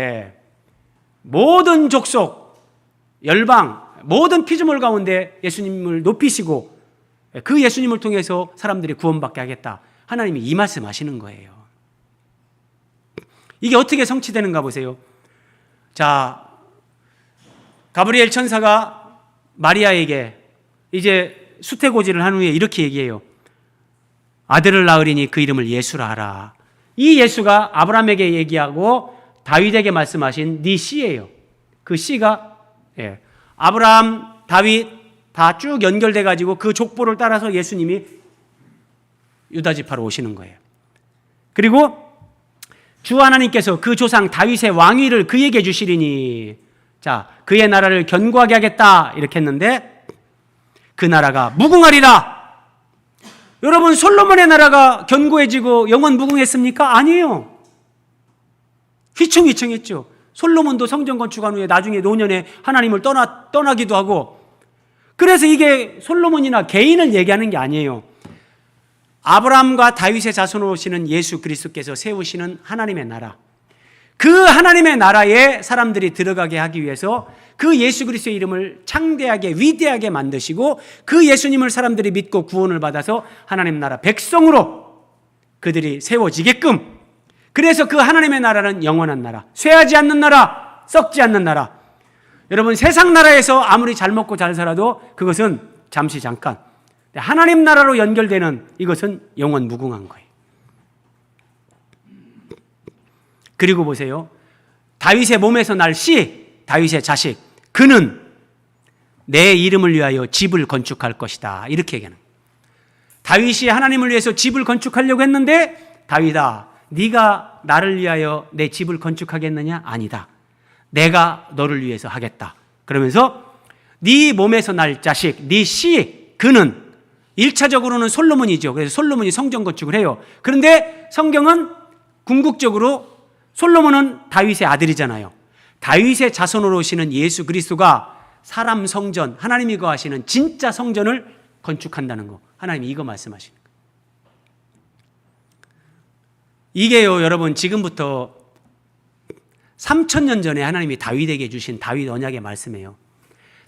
모든 족속, 열방, 모든 피조물 가운데 예수님을 높이시고 그 예수님을 통해서 사람들이 구원받게 하겠다. 하나님이 이 말씀 하시는 거예요. 이게 어떻게 성취되는가 보세요. 자, 가브리엘 천사가 마리아에게 이제 수태고지를 한 후에 이렇게 얘기해요. 아들을 낳으리니 그 이름을 예수라 하라. 이 예수가 아브라함에게 얘기하고 다윗에게 말씀하신 네 씨예요. 그 씨가 아브라함, 다윗 다 쭉 연결돼 가지고 그 족보를 따라서 예수님이 유다 지파로 오시는 거예요. 그리고 주 하나님께서 그 조상 다윗의 왕위를 그에게 주시리니, 자, 그의 나라를 견고하게 하겠다 이렇게 했는데 그 나라가 무궁하리라. 여러분, 솔로몬의 나라가 견고해지고 영원 무궁했습니까? 아니에요. 휘청휘청했죠. 솔로몬도 성전 건축한 후에 나중에 노년에 하나님을 떠나기도 하고. 그래서 이게 솔로몬이나 개인을 얘기하는 게 아니에요. 아브라함과 다윗의 자손으로 오시는 예수 그리스도께서 세우시는 하나님의 나라, 그 하나님의 나라에 사람들이 들어가게 하기 위해서 그 예수 그리스도의 이름을 창대하게 위대하게 만드시고 그 예수님을 사람들이 믿고 구원을 받아서 하나님 나라 백성으로 그들이 세워지게끔, 그래서 그 하나님의 나라는 영원한 나라, 쇠하지 않는 나라, 썩지 않는 나라. 여러분, 세상 나라에서 아무리 잘 먹고 잘 살아도 그것은 잠시 잠깐, 하나님 나라로 연결되는 이것은 영원 무궁한 거예요. 그리고 보세요. 다윗의 몸에서 날 씨, 다윗의 자식, 그는 내 이름을 위하여 집을 건축할 것이다. 이렇게 얘기하는 거예요. 다윗이 하나님을 위해서 집을 건축하려고 했는데, 다윗아, 네가 나를 위하여 내 집을 건축하겠느냐? 아니다. 내가 너를 위해서 하겠다. 그러면서 네 몸에서 날 자식, 네 씨, 그는 1차적으로는 솔로몬이죠. 그래서 솔로몬이 성전 건축을 해요. 그런데 성경은 궁극적으로 솔로몬은 다윗의 아들이잖아요. 다윗의 자손으로 오시는 예수 그리스도가 사람 성전, 하나님이 거하시는 진짜 성전을 건축한다는 거. 하나님이 이거 말씀하시는 거예요. 이게요, 여러분, 지금부터 3000년 전에 하나님이 다윗에게 주신 다윗 언약의 말씀이에요.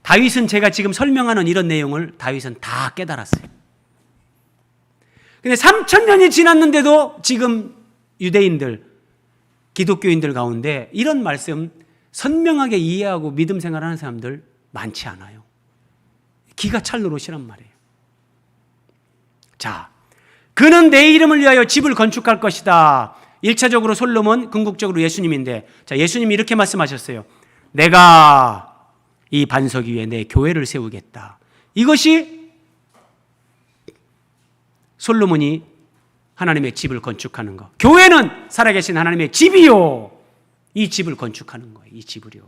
다윗은 제가 지금 설명하는 이런 내용을 다윗은 다 깨달았어요. 근데 3000년이 지났는데도 지금 유대인들, 기독교인들 가운데 이런 말씀 선명하게 이해하고 믿음 생활하는 사람들 많지 않아요. 기가 찰 노릇이란 말이에요. 자, 그는 내 이름을 위하여 집을 건축할 것이다. 1차적으로 솔로몬, 궁극적으로 예수님인데, 자, 예수님이 이렇게 말씀하셨어요. 내가 이 반석 위에 내 교회를 세우겠다. 이것이 솔로몬이 하나님의 집을 건축하는 거. 교회는 살아계신 하나님의 집이요. 이 집을 건축하는 거예요. 이 집을요.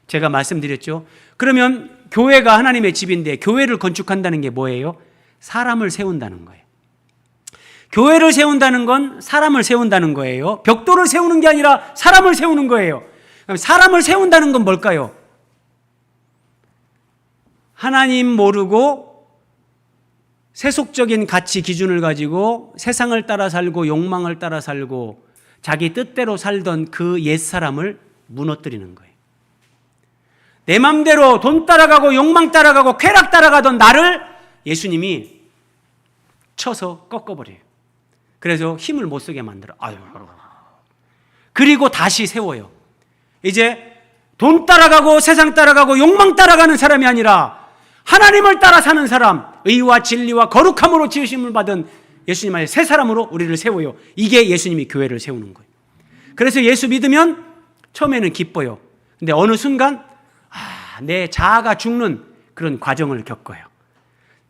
제가 말씀드렸죠. 그러면 교회가 하나님의 집인데 교회를 건축한다는 게 뭐예요? 사람을 세운다는 거예요. 교회를 세운다는 건 사람을 세운다는 거예요. 벽돌을 세우는 게 아니라 사람을 세우는 거예요. 그럼 사람을 세운다는 건 뭘까요? 하나님 모르고 세속적인 가치 기준을 가지고 세상을 따라 살고 욕망을 따라 살고 자기 뜻대로 살던 그 옛사람을 무너뜨리는 거예요. 내 맘대로 돈 따라가고 욕망 따라가고 쾌락 따라가던 나를 예수님이 쳐서 꺾어버려요. 그래서 힘을 못 쓰게 만들어. 그리고 다시 세워요. 이제 돈 따라가고 세상 따라가고 욕망 따라가는 사람이 아니라 하나님을 따라 사는 사람, 의와 진리와 거룩함으로 지으심을 받은 예수님 안에 새 사람으로 우리를 세워요. 이게 예수님이 교회를 세우는 거예요. 그래서 예수 믿으면 처음에는 기뻐요. 근데 어느 순간 내 자아가 죽는 그런 과정을 겪어요.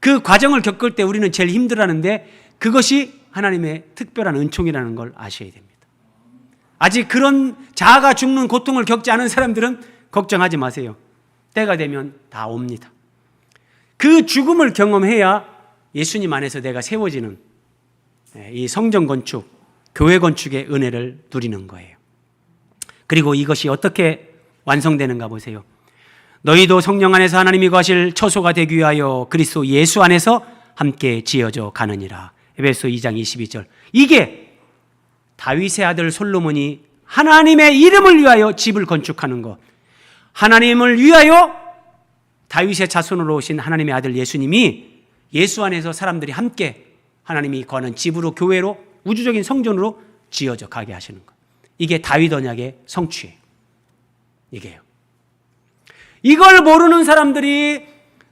그 과정을 겪을 때 우리는 제일 힘들어하는데 그것이 하나님의 특별한 은총이라는 걸 아셔야 됩니다. 아직 그런 자아가 죽는 고통을 겪지 않은 사람들은 걱정하지 마세요. 때가 되면 다 옵니다. 그 죽음을 경험해야 예수님 안에서 내가 세워지는 이 성전 건축, 교회 건축의 은혜를 누리는 거예요. 그리고 이것이 어떻게 완성되는가 보세요. 너희도 성령 안에서 하나님이 거하실 처소가 되기 위하여 그리스도 예수 안에서 함께 지어져 가느니라. 에베소 2장 22절. 이게 다윗의 아들 솔로몬이 하나님의 이름을 위하여 집을 건축하는 것. 하나님을 위하여 다윗의 자손으로 오신 하나님의 아들 예수님이 예수 안에서 사람들이 함께 하나님이 거하는 집으로, 교회로, 우주적인 성전으로 지어져 가게 하시는 것. 이게 다윗 언약의 성취예요. 이게요. 이걸 모르는 사람들이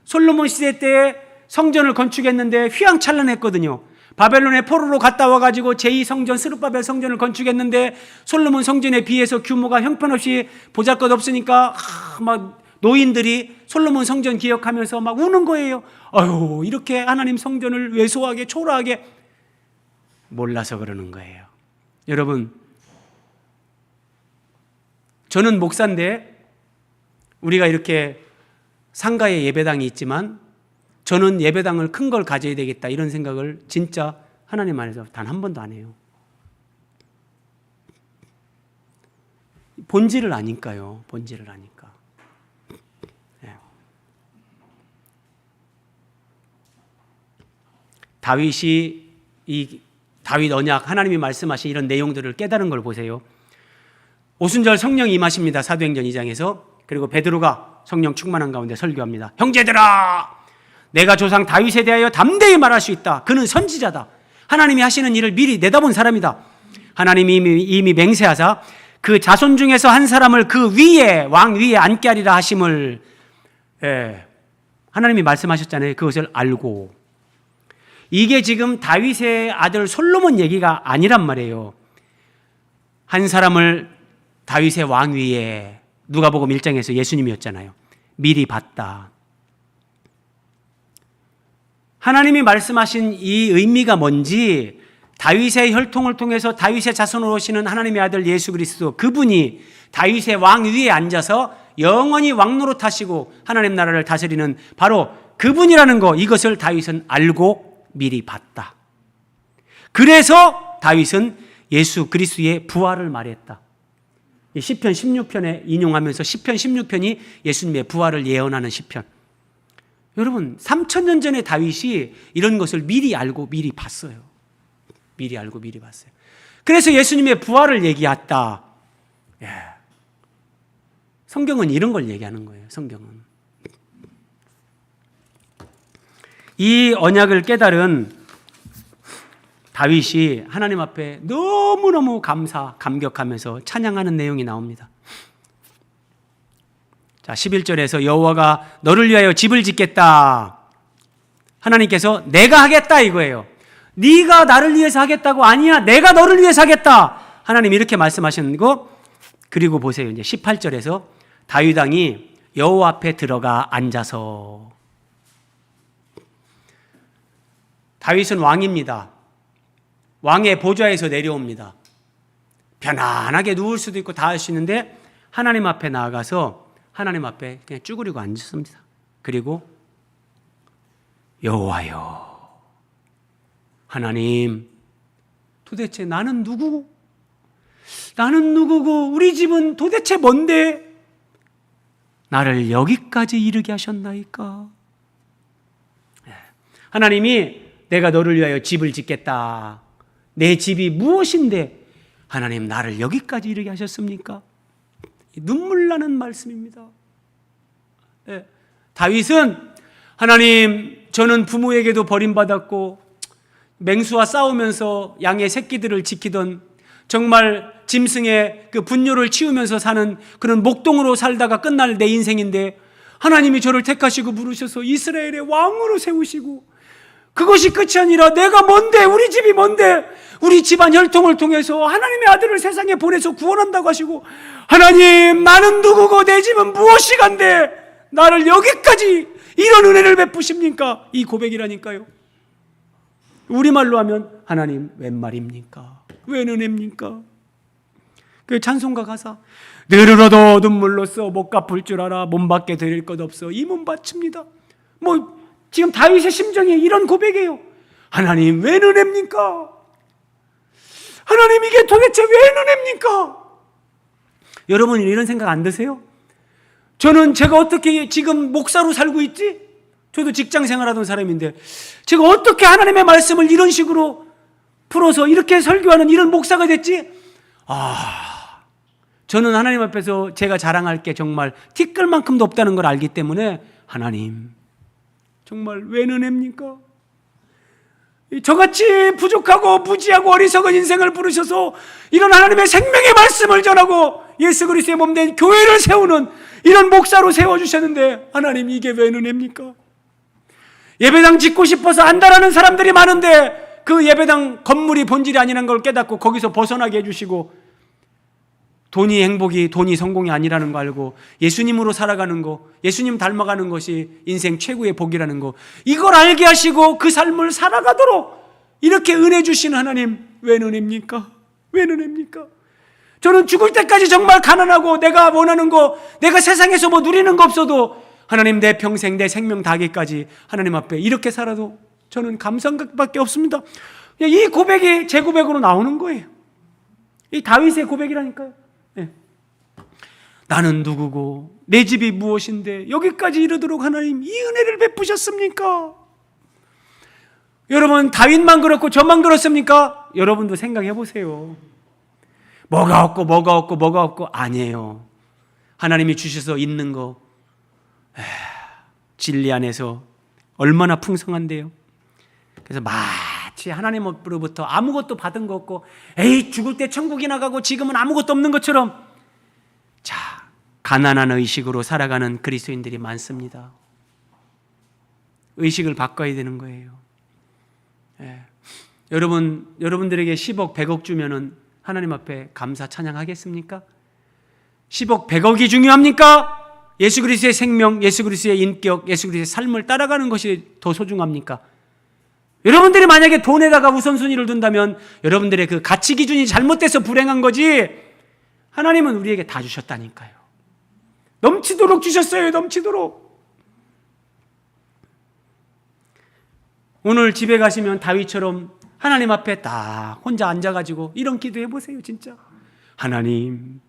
솔로몬 시대 때 성전을 건축했는데 휘황찬란했거든요. 바벨론의 포로로 갔다 와가지고 제2성전 스룹바벨 성전을 건축했는데 솔로몬 성전에 비해서 규모가 형편없이 보잘것없으니까 막 노인들이 솔로몬 성전 기억하면서 막 우는 거예요. 아유, 이렇게 하나님 성전을 왜소하게 초라하게. 몰라서 그러는 거예요. 여러분, 저는 목사인데 우리가 이렇게 상가에 예배당이 있지만 저는 예배당을 큰 걸 가져야 되겠다 이런 생각을 진짜 하나님 안에서 단 한 번도 안 해요. 본질을 아니까요. 본질을 아니까. 네. 다윗이 이 다윗 언약, 하나님이 말씀하신 이런 내용들을 깨달은 걸 보세요. 오순절 성령이 임하십니다. 사도행전 2장에서. 그리고 베드로가 성령 충만한 가운데 설교합니다. 형제들아, 내가 조상 다윗에 대하여 담대히 말할 수 있다. 그는 선지자다. 하나님이 하시는 일을 미리 내다본 사람이다. 하나님이 이미 맹세하사 그 자손 중에서 한 사람을 그 위에, 왕 위에 앉게 하리라 하심을, 하나님이 말씀하셨잖아요. 그것을 알고. 이게 지금 다윗의 아들 솔로몬 얘기가 아니란 말이에요. 한 사람을 다윗의 왕 위에, 누가복음 1장에서 예수님이었잖아요. 미리 봤다. 하나님이 말씀하신 이 의미가 뭔지, 다윗의 혈통을 통해서 다윗의 자손으로 오시는 하나님의 아들 예수 그리스도, 그분이 다윗의 왕 위에 앉아서 영원히 왕노릇 하시고 하나님 나라를 다스리는 바로 그분이라는 거, 이것을 다윗은 알고 미리 봤다. 그래서 다윗은 예수 그리스도의 부활을 말했다. 시편 16편에 인용하면서 시편 16편이 예수님의 부활을 예언하는 시편. 여러분, 3000년 전에 다윗이 이런 것을 미리 알고 미리 봤어요. 미리 알고 미리 봤어요. 그래서 예수님의 부활을 얘기했다. 성경은 이런 걸 얘기하는 거예요. 성경은. 이 언약을 깨달은 다윗이 하나님 앞에 너무너무 감격하면서 찬양하는 내용이 나옵니다. 자, 11절에서 여호와가 너를 위하여 집을 짓겠다. 하나님께서 내가 하겠다 이거예요. 네가 나를 위해서 하겠다고, 아니야, 내가 너를 위해서 하겠다. 하나님 이렇게 말씀하시는 거. 그리고 보세요. 이제 18절에서 다윗 왕이 여호와 앞에 들어가 앉아서. 다윗은 왕입니다. 왕의 보좌에서 내려옵니다. 편안하게 누울 수도 있고 다 할 수 있는데 하나님 앞에 나아가서 하나님 앞에 그냥 쭈그리고 앉았습니다. 그리고 여호와여, 하나님, 도대체 나는 누구고? 나는 누구고? 우리 집은 도대체 뭔데? 나를 여기까지 이르게 하셨나이까? 하나님이 내가 너를 위하여 집을 짓겠다. 내 집이 무엇인데 하나님 나를 여기까지 이르게 하셨습니까? 눈물 나는 말씀입니다. 다윗은 하나님, 저는 부모에게도 버림받았고 맹수와 싸우면서 양의 새끼들을 지키던, 정말 짐승의 그 분뇨를 치우면서 사는 그런 목동으로 살다가 끝날 내 인생인데 하나님이 저를 택하시고 부르셔서 이스라엘의 왕으로 세우시고, 그것이 끝이 아니라 내가 뭔데, 우리 집이 뭔데, 우리 집안 혈통을 통해서 하나님의 아들을 세상에 보내서 구원한다고 하시고, 하나님, 나는 누구고 내 집은 무엇이간데 나를 여기까지 이런 은혜를 베푸십니까? 이 고백이라니까요. 우리말로 하면 하나님 웬 말입니까? 웬 은혜입니까? 그 찬송가 가사, 늘으로도 눈물로써 못 갚을 줄 알아 몸밖에 드릴 것 없어 이 몸 바칩니다. 지금 다윗의 심정이 이런 고백이에요. 하나님 웬 은혜입니까? 하나님 이게 도대체 웬 은혜입니까? 여러분 이런 생각 안 드세요? 저는 제가 어떻게 지금 목사로 살고 있지? 저도 직장 생활하던 사람인데 제가 어떻게 하나님의 말씀을 이런 식으로 풀어서 이렇게 설교하는 이런 목사가 됐지? 저는 하나님 앞에서 제가 자랑할 게 정말 티끌만큼도 없다는 걸 알기 때문에 하나님 정말 웬 은혜입니까? 저같이 부족하고 무지하고 어리석은 인생을 부르셔서 이런 하나님의 생명의 말씀을 전하고 예수 그리스도의 몸된 교회를 세우는 이런 목사로 세워주셨는데 하나님 이게 웬 은혜입니까? 예배당 짓고 싶어서 안다라는 사람들이 많은데 그 예배당 건물이 본질이 아니라는 걸 깨닫고 거기서 벗어나게 해주시고, 돈이 행복이, 돈이 성공이 아니라는 거 알고 예수님으로 살아가는 거, 예수님 닮아가는 것이 인생 최고의 복이라는 거, 이걸 알게 하시고 그 삶을 살아가도록 이렇게 은혜 주신 하나님 웬 은혜입니까? 웬 은혜입니까? 저는 죽을 때까지 정말 가난하고 내가 원하는 거, 내가 세상에서 뭐 누리는 거 없어도 하나님 내 평생 내 생명 다하기까지 하나님 앞에 이렇게 살아도 저는 감사밖에 없습니다. 이 고백이 제 고백으로 나오는 거예요. 이 다윗의 고백이라니까요. 네. 나는 누구고 내 집이 무엇인데 여기까지 이르도록 하나님 이 은혜를 베푸셨습니까? 여러분, 다윗만 그렇고 저만 그렇습니까? 여러분도 생각해 보세요. 뭐가 없고 아니에요. 하나님이 주셔서 있는 거 진리 안에서 얼마나 풍성한데요. 그래서 마치 하나님으로부터 아무것도 받은 거 없고 에이 죽을 때 천국이나 가고 지금은 아무것도 없는 것처럼 자, 가난한 의식으로 살아가는 그리스도인들이 많습니다. 의식을 바꿔야 되는 거예요. 여러분들에게 10억 100억 주면은 하나님 앞에 감사 찬양하겠습니까? 10억 100억이 중요합니까? 예수 그리스도의 생명, 예수 그리스도의 인격, 예수 그리스도의 삶을 따라가는 것이 더 소중합니까? 여러분들이 만약에 돈에다가 우선순위를 둔다면 여러분들의 그 가치 기준이 잘못돼서 불행한 거지, 하나님은 우리에게 다 주셨다니까요. 넘치도록 주셨어요. 넘치도록. 오늘 집에 가시면 다윗처럼 하나님 앞에 딱 혼자 앉아가지고 이런 기도해 보세요. 진짜 하나님,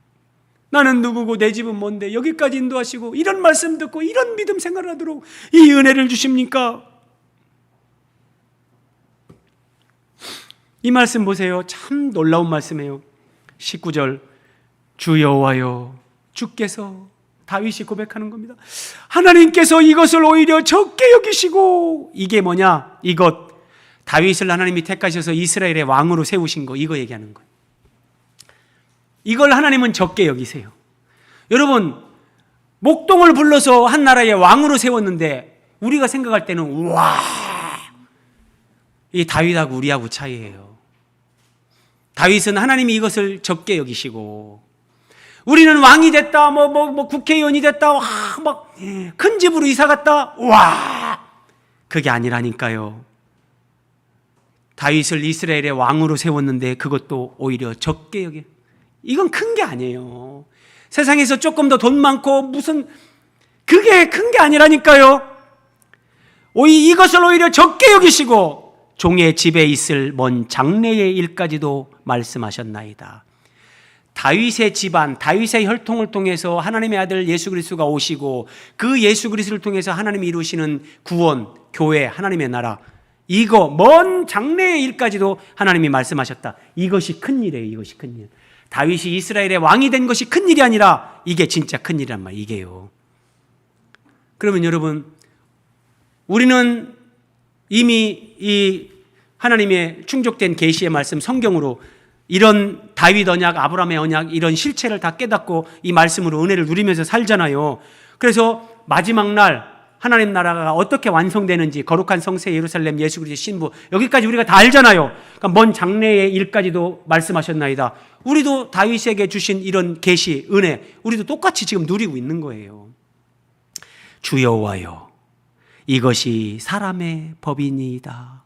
나는 누구고 내 집은 뭔데 여기까지 인도하시고 이런 말씀 듣고 이런 믿음 생활을 하도록 이 은혜를 주십니까? 이 말씀 보세요. 참 놀라운 말씀이에요. 19절, 주 여호와여, 주께서, 다윗이 고백하는 겁니다. 하나님께서 이것을 오히려 적게 여기시고, 이게 뭐냐? 이것, 다윗을 하나님이 택하셔서 이스라엘의 왕으로 세우신 거, 이거 얘기하는 거예요. 이걸 하나님은 적게 여기세요. 여러분, 목동을 불러서 한 나라의 왕으로 세웠는데 우리가 생각할 때는 우와, 이 다윗하고 우리하고 차이예요. 다윗은 하나님이 이것을 적게 여기시고, 우리는 왕이 됐다, 국회의원이 됐다, 막 큰 집으로 이사 갔다, 와, 그게 아니라니까요. 다윗을 이스라엘의 왕으로 세웠는데 그것도 오히려 적게 여겨. 이건 큰 게 아니에요. 세상에서 조금 더 돈 많고 무슨 그게 큰 게 아니라니까요. 이것을 오히려 적게 여기시고 종의 집에 있을 먼 장래의 일까지도 말씀하셨나이다. 다윗의 집안, 다윗의 혈통을 통해서 하나님의 아들 예수 그리스도가 오시고 그 예수 그리스도를 통해서 하나님이 이루시는 구원, 교회, 하나님의 나라, 이거 먼 장래의 일까지도 하나님이 말씀하셨다. 이것이 큰 일이에요. 이것이 큰 일. 다윗이 이스라엘의 왕이 된 것이 큰 일이 아니라 이게 진짜 큰 일이란 말이에요. 이게요. 그러면 여러분, 우리는 이미 이 하나님의 충족된 계시의 말씀 성경으로 이런 다윗 언약, 아브라함의 언약, 이런 실체를 다 깨닫고 이 말씀으로 은혜를 누리면서 살잖아요. 그래서 마지막 날 하나님 나라가 어떻게 완성되는지, 거룩한 성세 예루살렘, 예수 그리스도의 신부, 여기까지 우리가 다 알잖아요. 그러니까 먼 장래의 일까지도 말씀하셨나이다. 우리도 다윗에게 주신 이런 계시, 은혜, 우리도 똑같이 지금 누리고 있는 거예요. 주 여호와여, 이것이 사람의 법이니이다.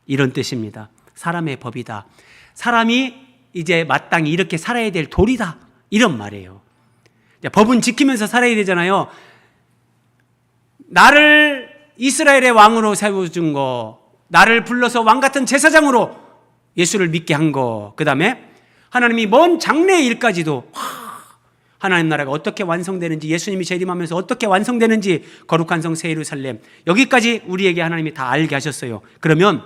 이런 뜻입니다. 사람의 법이다. 사람이 이제 마땅히 이렇게 살아야 될 도리다, 이런 말이에요. 법은 지키면서 살아야 되잖아요. 나를 이스라엘의 왕으로 세워준 거, 나를 불러서 왕 같은 제사장으로 예수를 믿게 한 거, 그 다음에 하나님이 먼 장래의 일까지도 하나님 나라가 어떻게 완성되는지, 예수님이 재림하면서 어떻게 완성되는지, 거룩한 성 새 예루살렘, 여기까지 우리에게 하나님이 다 알게 하셨어요. 그러면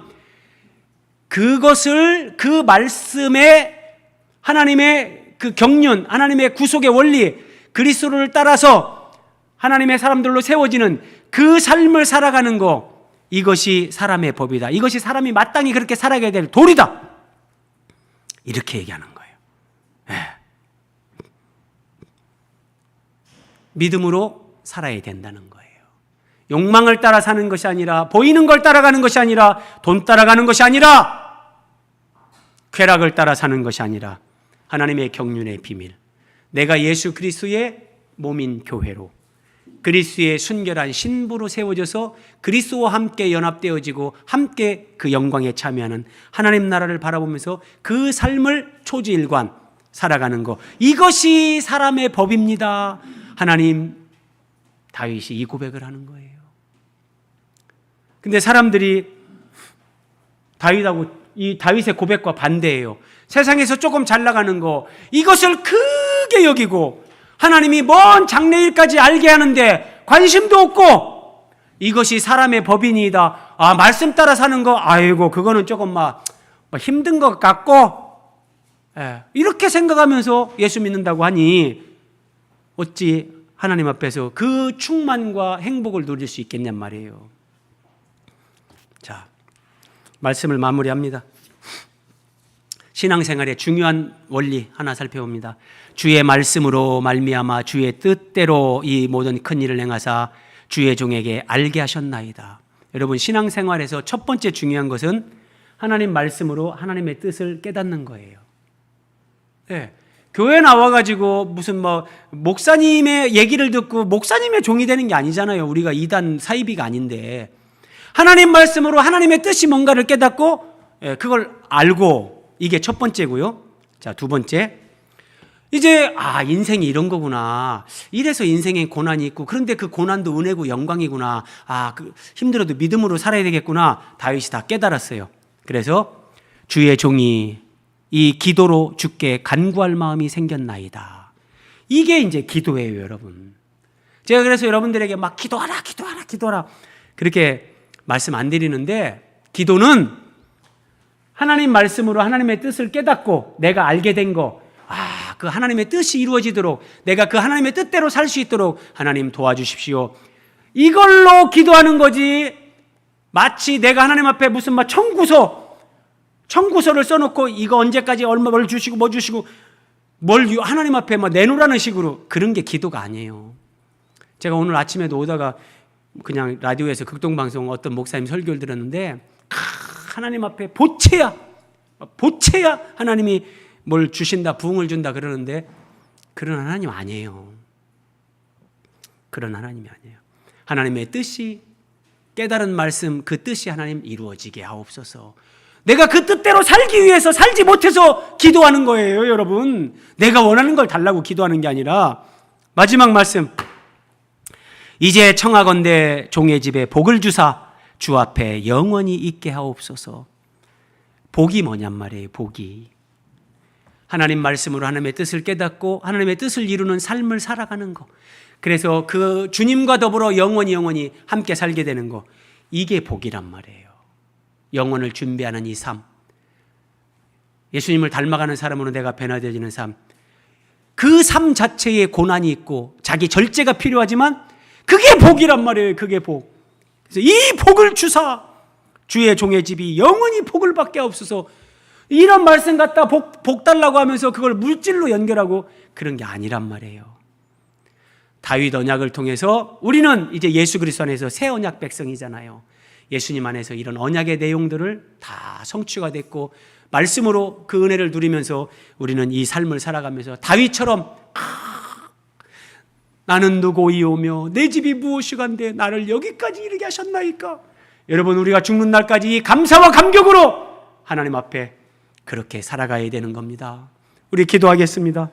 그것을, 그 말씀에 하나님의 그 경륜, 하나님의 구속의 원리, 그리스도를 따라서 하나님의 사람들로 세워지는 그 삶을 살아가는 거, 이것이 사람의 법이다. 이것이 사람이 마땅히 그렇게 살아가야 될 도리다. 이렇게 얘기하는 거예요. 믿음으로 살아야 된다는 거예요. 욕망을 따라 사는 것이 아니라, 보이는 걸 따라가는 것이 아니라, 돈 따라가는 것이 아니라, 쾌락을 따라 사는 것이 아니라, 하나님의 경륜의 비밀, 내가 예수 그리스도의 몸인 교회로, 그리스도의 순결한 신부로 세워져서 그리스도와 함께 연합되어지고 함께 그 영광에 참여하는 하나님 나라를 바라보면서 그 삶을 초지일관 살아가는 것, 이것이 사람의 법입니다. 하나님, 다윗이 이 고백을 하는 거예요. 근데 사람들이 다윗하고 이 다윗의 고백과 반대예요. 세상에서 조금 잘 나가는 거, 이것을 크게 여기고 하나님이 먼 장래일까지 알게 하는데 관심도 없고 이것이 사람의 법이니이다. 말씀 따라 사는 거 아이고 그거는 조금 막 힘든 것 같고 이렇게 생각하면서 예수 믿는다고 하니 어찌 하나님 앞에서 그 충만과 행복을 누릴 수 있겠냔 말이에요. 자, 말씀을 마무리합니다. 신앙생활의 중요한 원리 하나 살펴봅니다. 주의 말씀으로 말미암아 주의 뜻대로 이 모든 큰 일을 행하사 주의 종에게 알게 하셨나이다. 여러분, 신앙생활에서 첫 번째 중요한 것은 하나님 말씀으로 하나님의 뜻을 깨닫는 거예요. 교회 나와가지고 무슨 목사님의 얘기를 듣고 목사님의 종이 되는 게 아니잖아요. 우리가 이단 사이비가 아닌데 하나님 말씀으로 하나님의 뜻이 뭔가를 깨닫고 그걸 알고, 이게 첫 번째고요. 자, 두 번째, 이제 인생이 이런 거구나. 이래서 인생에 고난이 있고 그런데 그 고난도 은혜고 영광이구나. 힘들어도 믿음으로 살아야 되겠구나. 다윗이 다 깨달았어요. 그래서 주의 종이 이 기도로 주께 간구할 마음이 생겼나이다. 이게 이제 기도예요, 여러분. 제가 그래서 여러분들에게 막 기도하라 그렇게 말씀 안 드리는데, 기도는 하나님 말씀으로 하나님의 뜻을 깨닫고 내가 알게 된 거, 그 하나님의 뜻이 이루어지도록, 내가 그 하나님의 뜻대로 살 수 있도록 하나님 도와주십시오. 이걸로 기도하는 거지, 마치 내가 하나님 앞에 무슨 청구서를 써놓고 이거 언제까지 얼마 주시고 뭐 주시고 하나님 앞에 내놓으라는 식으로, 그런 게 기도가 아니에요. 제가 오늘 아침에도 오다가 그냥 라디오에서 극동방송 어떤 목사님 설교를 들었는데, 하나님 앞에 보채야 하나님이 뭘 주신다, 부흥을 준다 그러는데 그런 하나님 아니에요. 그런 하나님이 아니에요. 하나님의 뜻이, 깨달은 말씀, 그 뜻이 하나님 이루어지게 하옵소서. 내가 그 뜻대로 살기 위해서 살지 못해서 기도하는 거예요, 여러분. 내가 원하는 걸 달라고 기도하는 게 아니라. 마지막 말씀, 이제 청하건대 종의 집에 복을 주사 주 앞에 영원히 있게 하옵소서. 복이 뭐냔 말이에요. 복이 하나님 말씀으로 하나님의 뜻을 깨닫고 하나님의 뜻을 이루는 삶을 살아가는 거, 그래서 그 주님과 더불어 영원히 함께 살게 되는 거, 이게 복이란 말이에요. 영혼을 준비하는 이 삶, 예수님을 닮아가는 사람으로 내가 변화되어지는 삶, 그 삶 자체에 고난이 있고 자기 절제가 필요하지만 그게 복이란 말이에요. 그게 복. 그래서 이 복을 주사 주의 종의 집이 영원히 복을 받게 하옵소서. 이런 말씀 갖다 복 달라고 하면서 그걸 물질로 연결하고 그런 게 아니란 말이에요. 다윗 언약을 통해서 우리는 이제 예수 그리스도 안에서 새 언약 백성이잖아요. 예수님 안에서 이런 언약의 내용들을 다 성취가 됐고 말씀으로 그 은혜를 누리면서 우리는 이 삶을 살아가면서 다윗처럼 나는 누구이오며 내 집이 무엇이간데 나를 여기까지 이르게 하셨나이까. 여러분, 우리가 죽는 날까지 이 감사와 감격으로 하나님 앞에 그렇게 살아가야 되는 겁니다. 우리 기도하겠습니다.